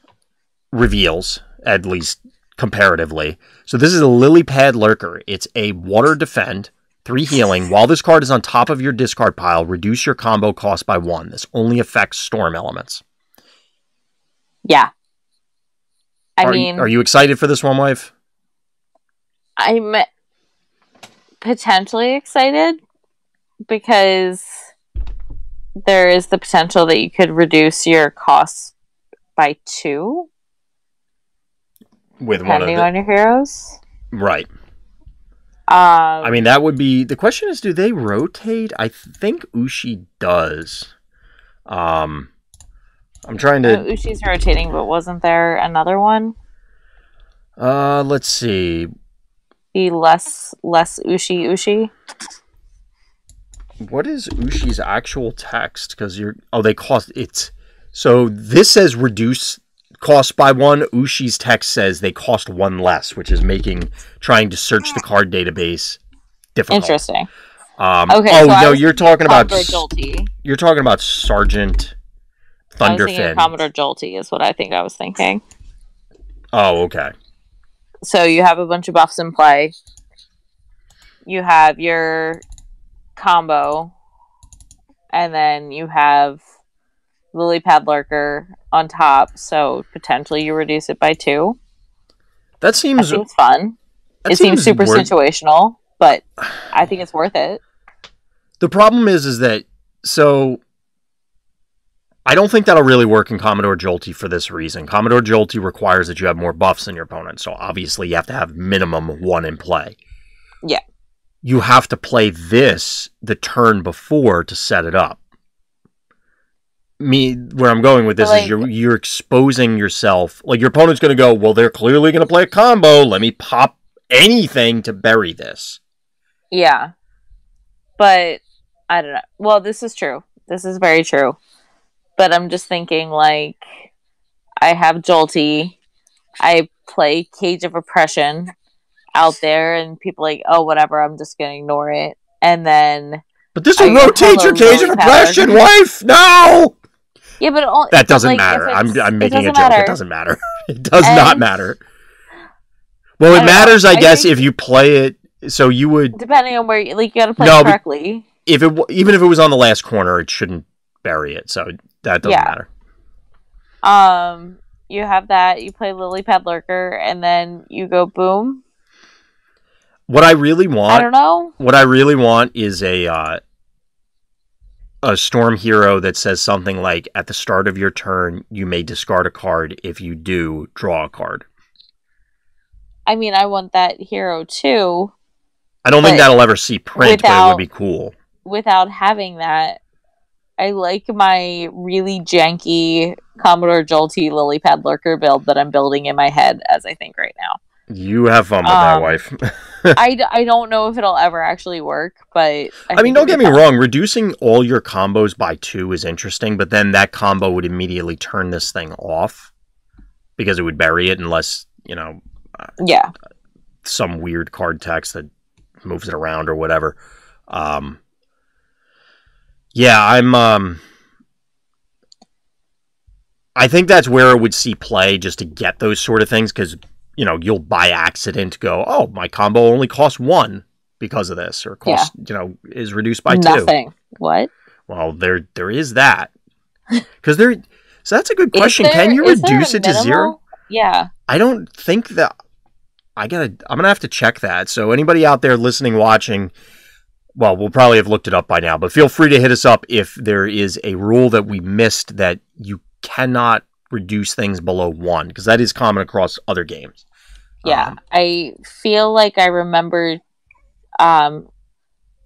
reveals, at least comparatively. So this is a Lily Pad Lurker. It's a water defend, 3 healing. While this card is on top of your discard pile, reduce your combo cost by 1. This only affects Storm elements. Yeah. Are you excited for this one, wife? I'm potentially excited because there is the potential that you could reduce your costs by 2 with depending on your heroes. Right. I mean, that would be... The question is, do they rotate? I think Ushi does. I'm trying to... Ushi's rotating, but wasn't there another one? Let's see. The less Ushi. What is Ushi's actual text? Because they cost... It's... So this says reduce cost by 1. Ushi's text says they cost 1 less, which is making trying to search the card database difficult. Interesting. Okay. No, you're talking about Jolty. You're talking about Sergeant Thunderfin. Commodore Jolty is what I think I was thinking. Oh, okay. So you have a bunch of buffs in play. You have your combo, and then you have Lily Pad Lurker on top, so potentially you reduce it by 2. That seems fun. It seems super situational, but I think it's worth it. The problem is that, so I don't think that'll really work in Commodore Jolty for this reason. Commodore Jolty requires that you have more buffs than your opponent, so obviously you have to have minimum 1 in play. Yeah. You have to play this the turn before to set it up. Where I'm going with this is you're exposing yourself. Like, your opponent's going to go, well, they're clearly going to play a combo. Let me pop anything to bury this. Yeah. But, I don't know. Well, this is true. This is very true. But I'm just thinking, like, I have Jolty. I play Cage of Oppression out there, and people like, oh, whatever, I'm just going to ignore it. And then... But this will rotate your Cage of Oppression, wife! No! Yeah, but that doesn't matter. I'm making a joke. It doesn't matter. It does not matter. Well, it matters, I guess, if you play it. So you would, depending on where you got to play it correctly. Even if it was on the last corner, it shouldn't bury it. So that doesn't matter. You have that. You play Lily Pad Lurker, and then you go boom. What I really want, I don't know. What I really want is a Storm hero that says something like, at the start of your turn, you may discard a card. If you do, draw a card. I mean, I want that hero too. I don't think that'll ever see print, but it would be cool. Without having that, I like my really janky Commodore Jolty Lily Pad Lurker build that I'm building in my head as I think right now. You have fun with that, wife. I don't know if it'll ever actually work, but... I mean, don't get me wrong. Reducing all your combos by 2 is interesting, but then that combo would immediately turn this thing off because it would bury it unless, some weird card text that moves it around or whatever. I'm... I think that's where it would see play, just to get those sort of things, because... you'll by accident go, oh, my combo only costs 1 because of this, or is reduced by 2. Nothing. What? Well, there is that. Because so that's a good question. Can you reduce it to 0? Yeah. I don't think that. I'm gonna have to check that. So anybody out there listening, watching, well, we'll probably have looked it up by now, but feel free to hit us up if there is a rule that we missed that you cannot reduce things below 1, because that is common across other games. Yeah, I feel like I remember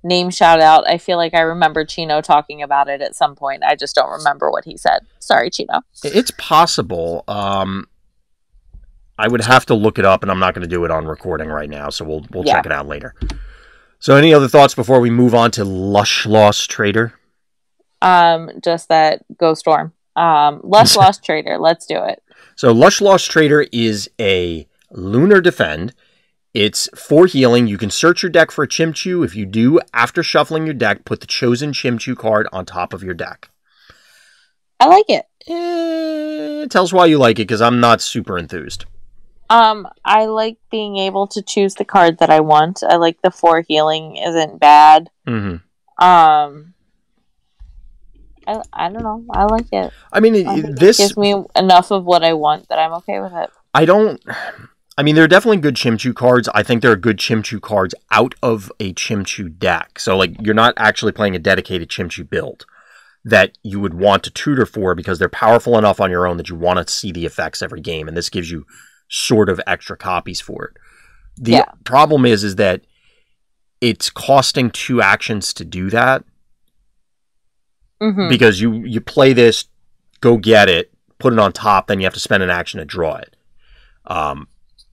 name shout out. I feel like I remember Chino talking about it at some point. I just don't remember what he said. Sorry, Chino. It's possible. I would have to look it up, and I'm not going to do it on recording right now, so we'll check it out later. So any other thoughts before we move on to Lush Lost Trader? Just that Go Storm. Lush Lost Trader. Let's do it. So Lush Lost Trader is a Lunar Defend. It's 4 healing. You can search your deck for a Chimchu. If you do, after shuffling your deck, put the chosen Chimchu card on top of your deck. I like it. Tell us why you like it, because I'm not super enthused. I like being able to choose the card that I want. I like the 4 healing isn't bad. Mm-hmm. I don't know. I like it. I mean, this gives me enough of what I want that I'm okay with it. I mean, there are definitely good Chimchu cards. I think there are good Chimchu cards out of a Chimchu deck. So, like, you're not actually playing a dedicated Chimchu build that you would want to tutor for because they're powerful enough on your own that you want to see the effects every game. And this gives you sort of extra copies for it. The problem is that it's costing 2 actions to do that. Mm-hmm. Because you play this, go get it, put it on top, then you have to spend an action to draw it.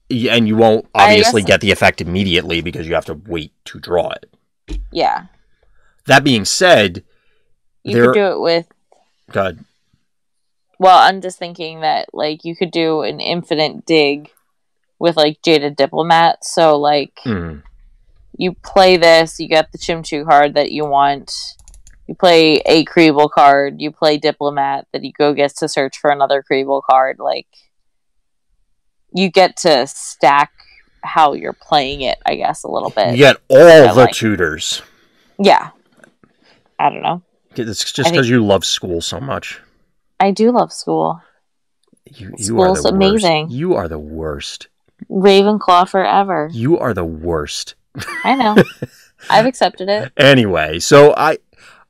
And you won't obviously get the effect immediately because you have to wait to draw it. Yeah. That being said, you could do it with... Go ahead. Well, I'm just thinking that, like, you could do an infinite dig with, like, Jaded Diplomat. So, like, you play this, you get the Chimchu card that you want, you play a Creeble card, you play Diplomat, that you go get to search for another Creeble card. Like, you get to stack how you're playing it, I guess, a little bit. You get all the tutors. Yeah. I don't know. It's just because you love school so much. I do love school. School's amazing. You are the worst. Ravenclaw forever. You are the worst. I know. I've accepted it. Anyway, so I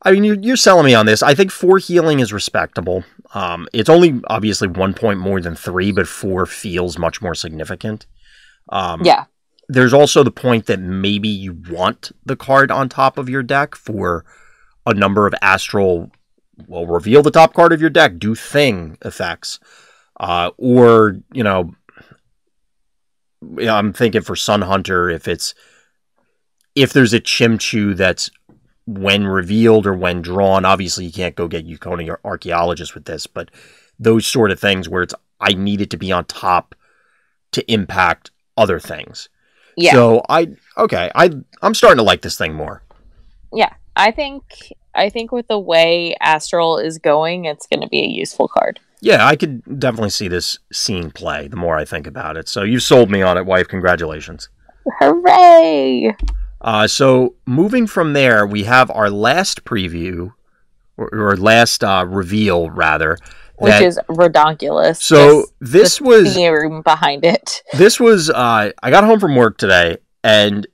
mean, you're selling me on this. I think 4 healing is respectable. It's only obviously 1 point more than 3, but 4 feels much more significant. Yeah. There's also the point that maybe you want the card on top of your deck for a number of astral, well, reveal the top card of your deck, do thing effects. Or, you know, I'm thinking for Sun Hunter, if there's a Chimchu that's when revealed or when drawn, obviously you can't go get Yukoni or Archaeologist with this, but those sort of things where I need it to be on top to impact other things. Yeah. So I'm starting to like this thing more. Yeah. I think with the way Astral is going, it's going to be a useful card. Yeah, I could definitely see this seeing play the more I think about it. So you sold me on it, wife. Congratulations. Hooray! So moving from there, we have our last preview, or last reveal, rather. Which is redonkulous. So this was... the room behind it. This was... I got home from work today, and...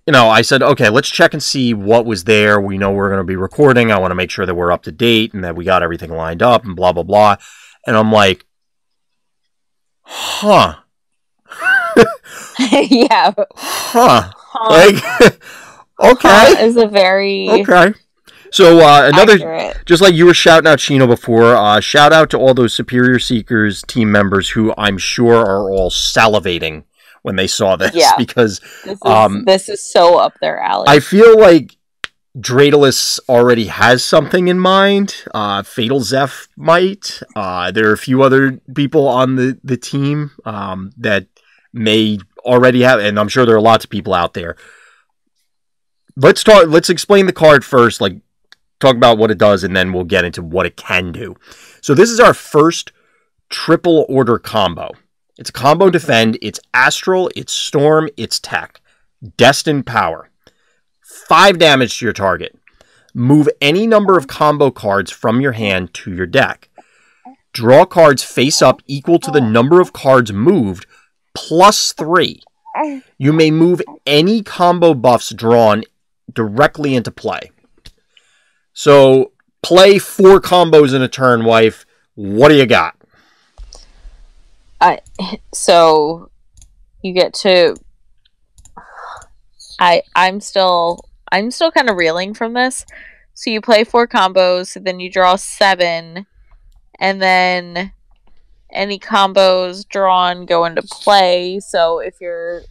You know, I said, okay, let's check and see what was there. We know we're going to be recording. I want to make sure that we're up to date and that we got everything lined up and blah, blah, blah. And I'm like, huh. Yeah. Huh. Like, okay. Is a very... Okay. So, another... accurate. Just like you were shouting out Chino before, shout out to all those Superior Seekers team members who I'm sure are all salivating when they saw this, because this is so up their alley. I feel like Draedalus already has something in mind. Fatal Zeph might. There are a few other people on the team that may already have, and I'm sure there are lots of people out there. Let's explain the card first, like talk about what it does, and then we'll get into what it can do. So this is our first triple order combo. It's a combo defend, it's astral, it's storm, it's tech. Destined power. 5 damage to your target. Move any number of combo cards from your hand to your deck. Draw cards face up equal to the number of cards moved, plus 3. You may move any combo buffs drawn directly into play. So, play 4 combos in a turn, wife. What do you got? So you get to. I'm still kind of reeling from this. So you play 4 combos, then you draw 7, and then any combos drawn go into play. So if you're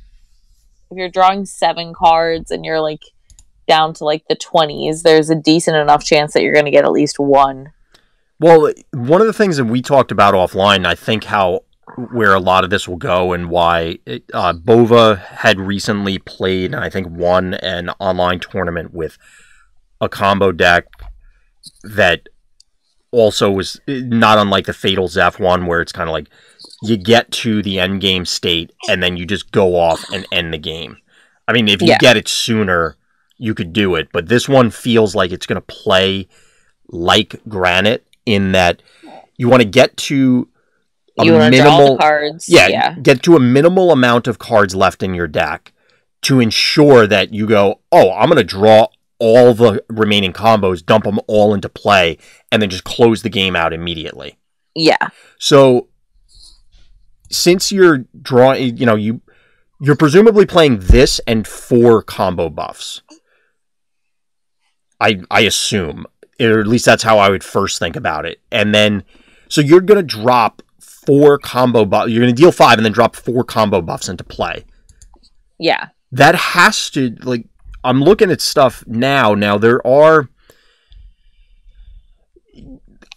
drawing 7 cards and you're like down to like the 20s, there's a decent enough chance that you're going to get at least 1. Well, one of the things that we talked about offline, I think where a lot of this will go and why Bova had recently played and I think won an online tournament with a combo deck that also was not unlike the Fatal Zeph one, where it's kind of like you get to the end game state and then you just go off and end the game. I mean, if you get it sooner, you could do it, but this one feels like it's going to play like Granite in that you want to get to a minimal cards. Get to a minimal amount of cards left in your deck to ensure that you go, oh, I'm going to draw all the remaining combos, dump them all into play, and then just close the game out immediately. Yeah. So since you're drawing, you're presumably playing this and 4 combo buffs. I assume, or at least that's how I would first think about it. And then, so you're going to drop 4 combo buffs. You're going to deal 5 and then drop 4 combo buffs into play. Yeah. That has to, like, I'm looking at stuff now. Now,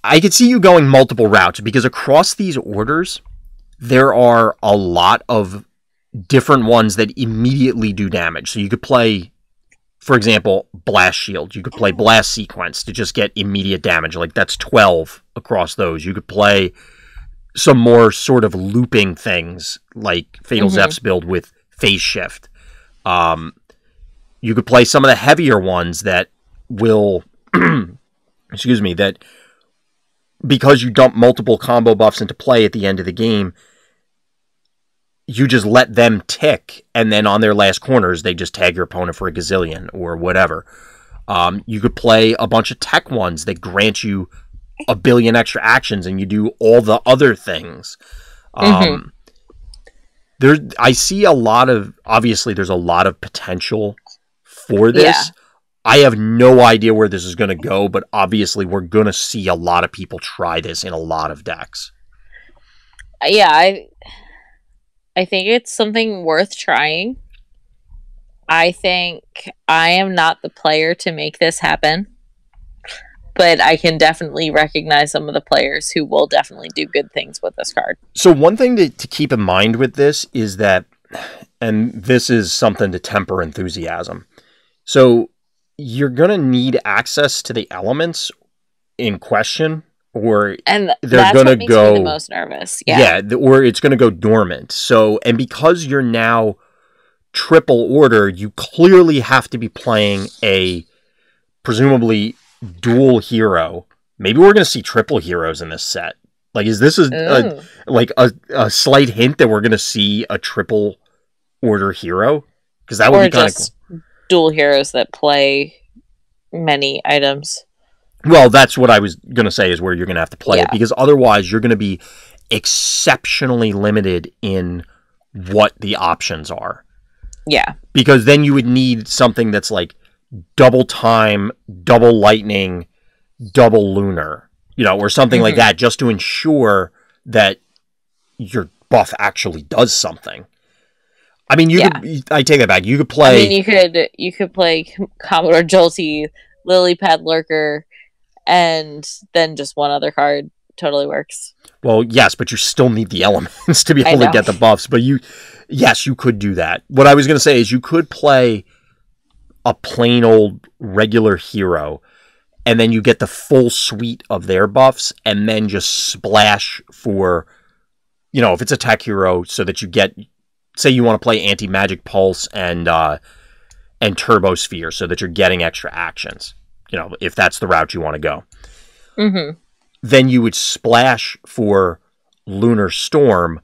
I could see you going multiple routes because across these orders, there are a lot of different ones that immediately do damage. So you could play, for example, Blast Shield. You could play Blast Sequence to just get immediate damage. Like, that's 12 across those. You could play some more sort of looping things, like Fatal Zeph's build with Phase Shift. You could play some of the heavier ones that will, that because you dump multiple combo buffs into play at the end of the game, you just let them tick, and then on their last corners, they just tag your opponent for a gazillion or whatever. You could play a bunch of tech ones that grant you a billion extra actions, and you do all the other things. I see a lot of, obviously, there's a lot of potential for this. Yeah. I have no idea where this is going to go, but obviously we're going to see a lot of people try this in a lot of decks. Yeah, I think it's something worth trying. I think I am not the player to make this happen, but I can definitely recognize some of the players who will definitely do good things with this card. So one thing to keep in mind with this is that, and this is something to temper enthusiasm, so you're going to need access to the elements in question, or and they're going to go me the most nervous. Or it's going to go dormant. So, and because you're now triple order, you clearly have to be playing a presumably dual hero. Maybe we're going to see triple heroes in this set. Like, is this a slight hint that we're going to see a triple order hero? Because that would be kind of cool. Dual heroes that play many items. Well, that's what I was going to say is where you're going to have to play it, because otherwise you're going to be exceptionally limited in what the options are. Yeah. Because then you would need something that's like double time, double lightning, double lunar, or something like that, just to ensure that your buff actually does something. I mean, I take that back. You could play. I mean, you could play Commodore Jolty, Lily Pad Lurker, and then just one other card. Totally works. Well, yes, but you still need the elements to be able to get the buffs. But you could do that. What I was going to say is you could play a plain old regular hero, and then you get the full suite of their buffs, and then just splash for, if it's a tech hero, so that you get. Say you want to play Anti-Magic Pulse and Turbo Sphere so that you're getting extra actions, if that's the route you want to go. Then you would splash for Lunar Storm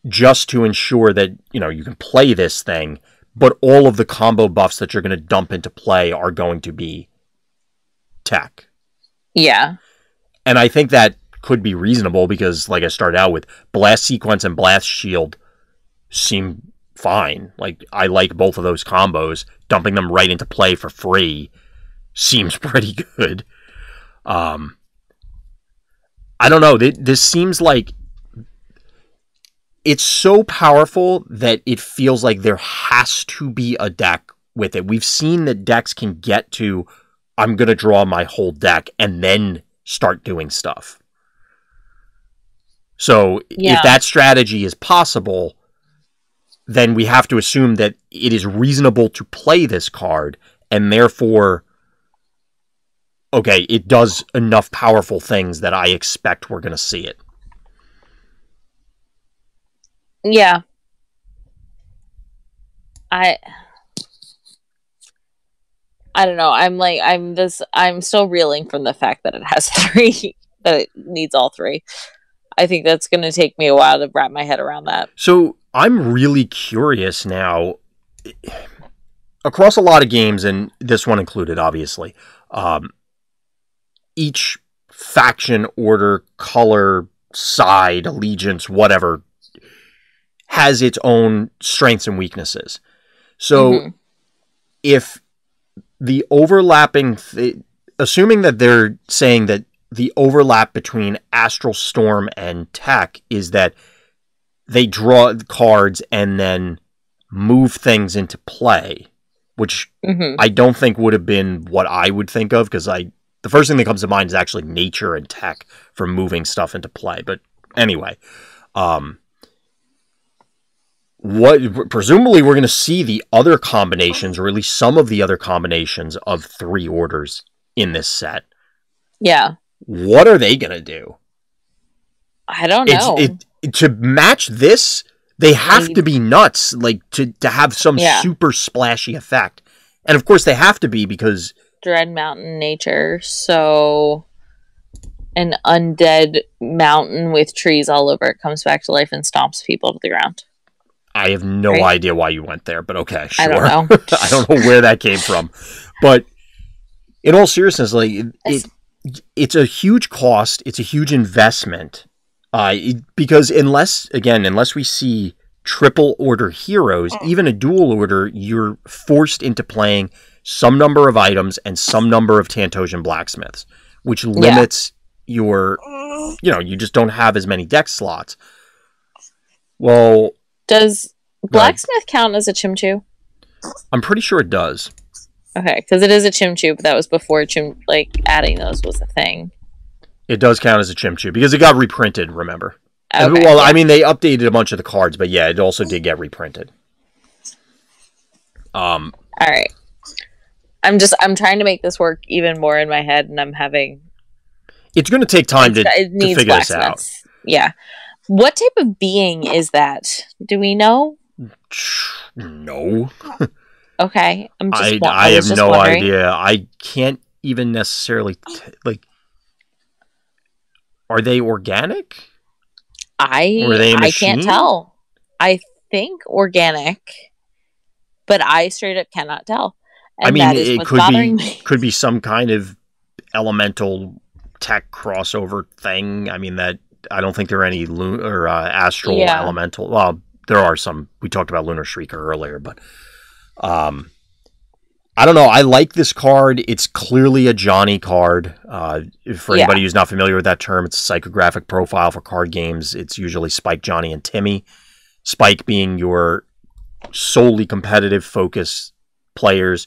just to ensure that, you can play this thing, but all of the combo buffs that you're going to dump into play are going to be tech. Yeah. And I think that could be reasonable because, like I started out with, Blast Sequence and Blast Shield seem fine. Like, I like both of those combos. Dumping them right into play for free seems pretty good. I don't know. This seems like it's so powerful that it feels like there has to be a deck with it. We've seen that decks can get to, I'm going to draw my whole deck and then start doing stuff. So if that strategy is possible, then we have to assume that it is reasonable to play this card, and therefore, okay, it does enough powerful things that I expect we're going to see it. Yeah. I don't know. I'm still reeling from the fact that it has 3, that it needs all 3. I think that's going to take me a while to wrap my head around that. So I'm really curious now, across a lot of games, and this one included, obviously, each faction, order, color, side, allegiance, whatever, has its own strengths and weaknesses. So if the overlapping, assuming that they're saying that the overlap between Astral Storm and Tech is that they draw cards and then move things into play, which I don't think would have been what I would think of, because the first thing that comes to mind is actually nature and tech for moving stuff into play. But anyway, presumably we're going to see the other combinations, or at least some of the other combinations of 3 orders in this set. Yeah. What are they going to do? I don't know. To match this, they have to be nuts, like to have some super splashy effect. And of course they have to be, because Dread Mountain nature, so an undead mountain with trees all over it comes back to life and stomps people to the ground. I have no idea why you went there, but okay, sure. I don't know. I don't know where that came from. But in all seriousness, like it's a huge cost, it's a huge investment. Because unless we see triple order heroes, even a dual order, you're forced into playing some number of items and some number of Tantosian blacksmiths, which limits your, you just don't have as many deck slots. Well, does blacksmith count as a Chimchu? I'm pretty sure it does. Okay, because it is a Chimchu, but that was before adding those was a thing. It does count as a Chimchu because it got reprinted, remember? Okay, well, I mean, they updated a bunch of the cards, but yeah, it also did get reprinted. All right. I'm trying to make this work even more in my head, and I'm having... It's going to take time to figure this out. Yeah. What type of being is that? Do we know? No. Okay. I have no idea. I can't even necessarily... Are they organic? I can't tell. I think organic, but I straight up cannot tell. And it could be some kind of elemental tech crossover thing. I mean, that I don't think there are any astral elemental. Well, there are some. We talked about Lunar Shrieker earlier, but I don't know. I like this card. It's clearly a Johnny card. For anybody who's not familiar with that term, it's a psychographic profile for card games. It's usually Spike, Johnny, and Timmy. Spike being your solely competitive focus players.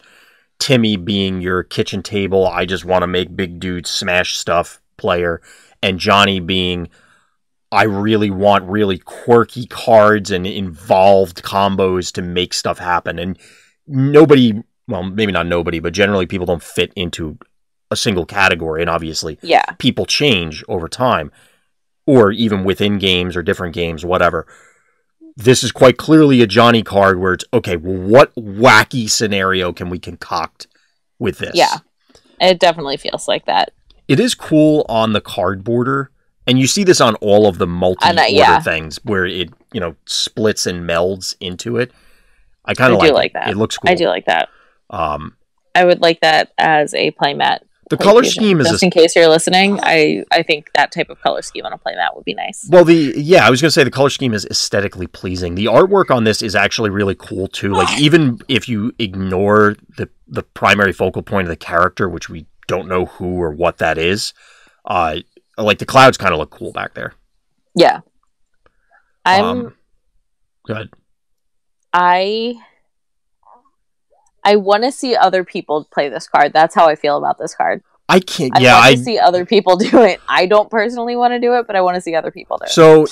Timmy being your kitchen table, I just want to make big dudes smash stuff player. And Johnny being, I really want really quirky cards and involved combos to make stuff happen. And nobody... Well, maybe not nobody, but generally people don't fit into a single category. And obviously, people change over time, or even within games or different games, whatever. This is quite clearly a Johnny card where it's, okay, well, what wacky scenario can we concoct with this? Yeah, it definitely feels like that. It is cool on the card border, and you see this on all of the multi-order things where it, splits and melds into it. I kind of like it. It looks cool. I do like that. I would like that as a playmat. The color scheme is just in case you're listening. I think that type of color scheme on a playmat would be nice. Well, I was gonna say the color scheme is aesthetically pleasing. The artwork on this is actually really cool too. Like even if you ignore the primary focal point of the character, which we don't know who or what that is, like the clouds kind of look cool back there. Yeah, go ahead. I want to see other people play this card. That's how I feel about this card. I can't. I want to see other people do it. I don't personally want to do it, but I want to see other people do it. So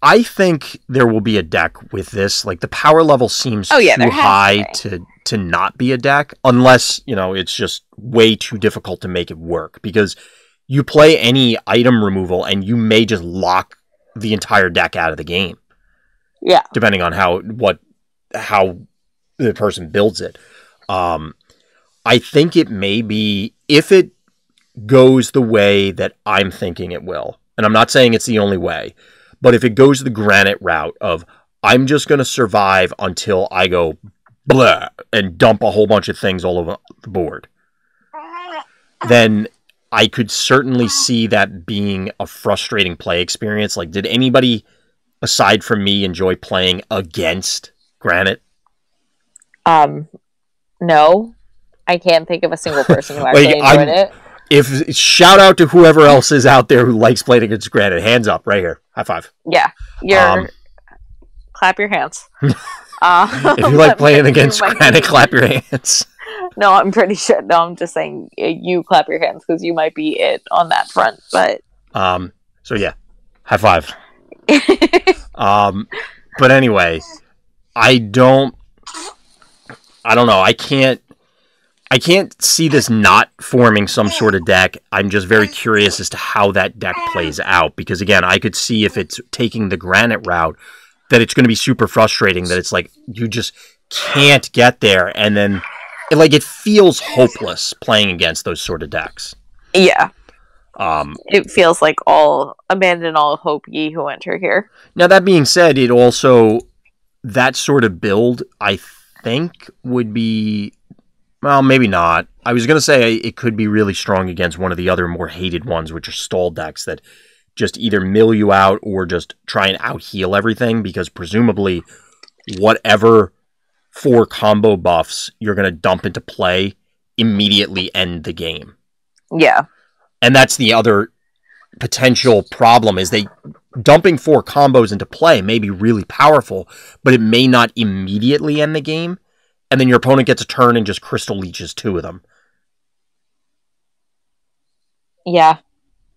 I think there will be a deck with this. Like the power level seems too high to not be a deck, unless it's just way too difficult to make it work. Because you play any item removal and you may just lock the entire deck out of the game. Yeah, depending on how the person builds it. I think it may be, if it goes the way that I'm thinking it will, and I'm not saying it's the only way, but if it goes the granite route of I'm just going to survive until I go blah and dump a whole bunch of things all over the board, then I could certainly see that being a frustrating play experience. Like, did anybody aside from me enjoy playing against granite? No, I can't think of a single person who actually enjoyed it. If shout out to whoever else is out there who likes playing against granite. Hands up, right here. High five. Yeah, clap your hands. If you like playing against granite, clap your hands. No, I'm pretty sure. No, I'm just saying you clap your hands because you might be it on that front. But so yeah, high five. But anyway, I don't know. I can't see this not forming some sort of deck. I'm just very curious as to how that deck plays out. Because again, I could see if it's taking the granite route, that it's going to be super frustrating. That it's like you just can't get there, and then it feels hopeless playing against those sort of decks. Yeah. It feels like all abandon all hope, ye who enter here. Now that being said, it also, that sort of build, I think would be, well, maybe not. I was going to say it could be really strong against one of the other more hated ones, which are stall decks that just either mill you out or just try and out-heal everything, because presumably whatever 4 combo buffs you're going to dump into play immediately end the game. Yeah. And that's the other potential problem, is dumping 4 combos into play may be really powerful, but it may not immediately end the game. And then your opponent gets a turn and just crystal leeches 2 of them. Yeah.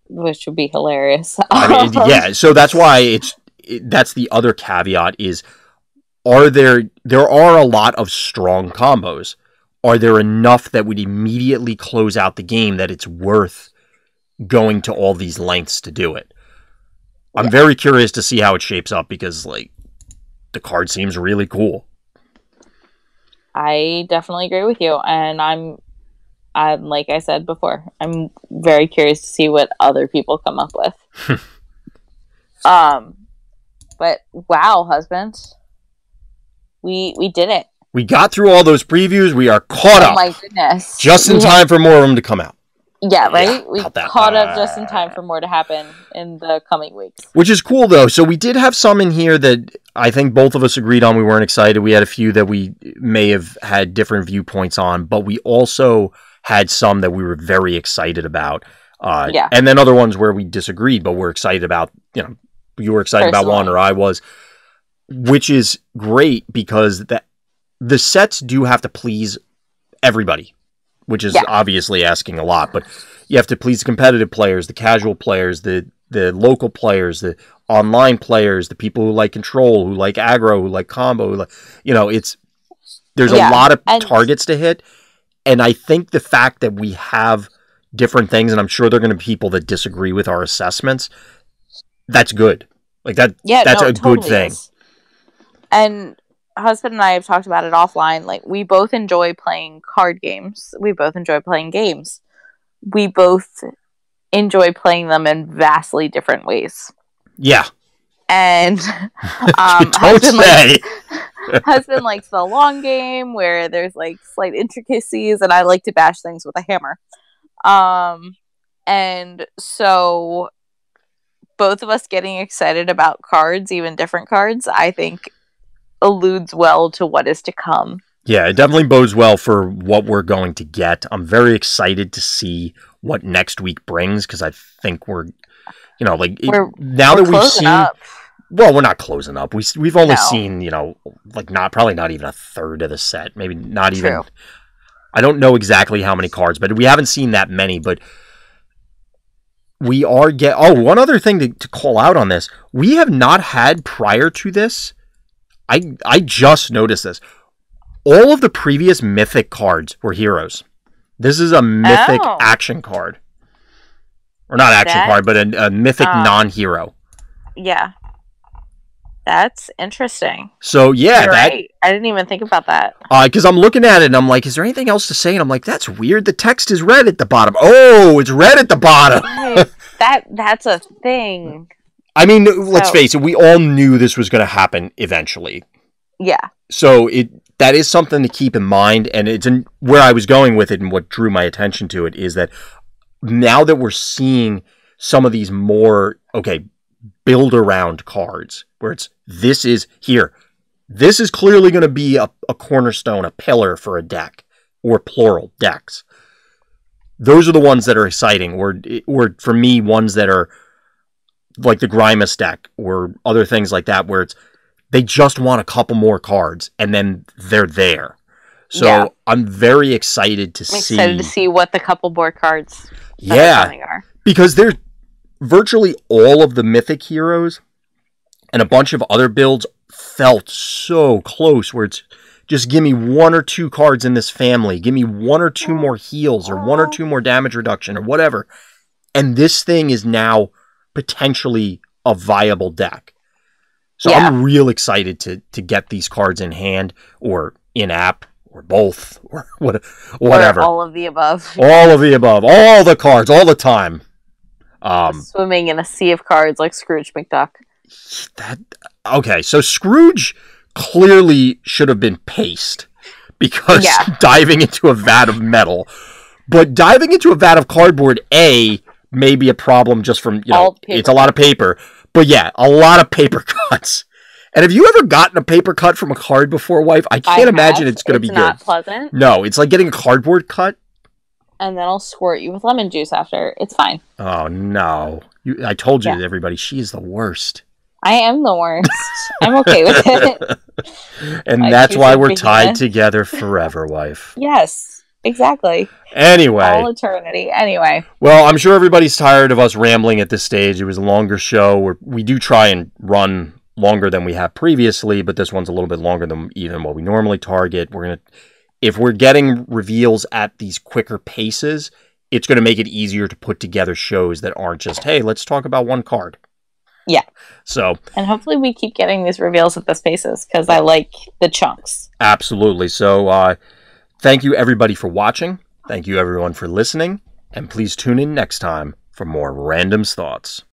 Which would be hilarious. I mean, yeah. So that's why that's the other caveat is, there are a lot of strong combos. Are there enough that would immediately close out the game that it's worth going to all these lengths to do it? I'm very curious to see how it shapes up, because the card seems really cool. I definitely agree with you, and I'm like I said before, I'm very curious to see what other people come up with. But wow, husband, we did it. We got through all those previews. We are caught up. Oh my goodness! Just in time for more of them to come out. Yeah, right? We caught up just in time for more to happen in the coming weeks. Which is cool, though. So we did have some in here that I think both of us agreed on. We weren't excited. We had a few that we may have had different viewpoints on, but we also had some that we were very excited about. And then other ones where we disagreed, but we're excited about, you were excited about one or I was, which is great, because the sets do have to please everybody, which is obviously asking a lot, but you have to please the competitive players, the casual players, the local players, the online players, the people who like control, who like aggro, who like combo, there's a lot of targets to hit. And I think the fact that we have different things, and I'm sure there are going to be people that disagree with our assessments, that's good. That's a good thing. Is. And husband and I have talked about it offline. We both enjoy playing card games. We both enjoy playing games. We both enjoy playing them in vastly different ways. Yeah. And Don't say. Husband likes the long game where there's like slight intricacies, and I like to bash things with a hammer. And so both of us getting excited about cards, even different cards, I think alludes well to what is to come. Yeah, it definitely bodes well for what we're going to get. I'm very excited to see what next week brings, because I think we're now that we've seen up. Well, we're not closing up. We've only seen, probably not even a third of the set. Maybe not even. True. I don't know exactly how many cards, but we haven't seen that many. But we are one other thing to call out on this. We have not had prior to this. I just noticed this. All of the previous Mythic cards were heroes. This is a Mythic action card. Or not action card, but a Mythic non-hero. Yeah. That's interesting. So, yeah. You're right. I didn't even think about that. Because I'm looking at it and I'm like, is there anything else to say? And I'm like, that's weird. The text is red at the bottom. Oh, it's red at the bottom. That's a thing. I mean, let's face it. We all knew this was going to happen eventually. Yeah. So, that is something to keep in mind. And it's where I was going with it, and what drew my attention to it is that now that we're seeing some of these more, build around cards, where this is clearly going to be a cornerstone, a pillar for a deck, or plural decks. Those are the ones that are exciting, or for me, ones that are like the Grimace deck, or other things like that, where they just want a couple more cards, and then they're there. So I'm very excited to see what the couple more cards are. Because they're virtually all of the Mythic heroes and a bunch of other builds felt so close, where it's just give me one or two cards in this family, give me one or two more heals, or one or two more damage reduction, or whatever. And this thing is now potentially a viable deck. So I'm real excited to get these cards in hand, or in app, or both, or whatever. Or all of the above. All of the above. All the cards, all the time. Swimming in a sea of cards like Scrooge McDuck. So Scrooge clearly should have been paced, because diving into a vat of metal. But diving into a vat of cardboard, may be a problem just from, it's a lot of paper. But yeah, a lot of paper cuts. And have you ever gotten a paper cut from a card before, wife? I can't imagine it's going to be good. It's not pleasant. No, it's like getting a cardboard cut. And then I'll squirt you with lemon juice after. It's fine. Oh, no. I told you, everybody, she is the worst. I am the worst. I'm okay with it. And that's why we're tied together forever, wife. Yes, exactly. Anyway. All eternity. Anyway. Well, I'm sure everybody's tired of us rambling at this stage. It was a longer show. We do try and run longer than we have previously, but this one's a little bit longer than even what we normally target. If we're getting reveals at these quicker paces, it's going to make it easier to put together shows that aren't just, hey, let's talk about one card. Yeah. So. And hopefully we keep getting these reveals at this paces, because I like the chunks. Absolutely. So, thank you everybody for watching. Thank you everyone for listening. And please tune in next time for more Random's Thoughts.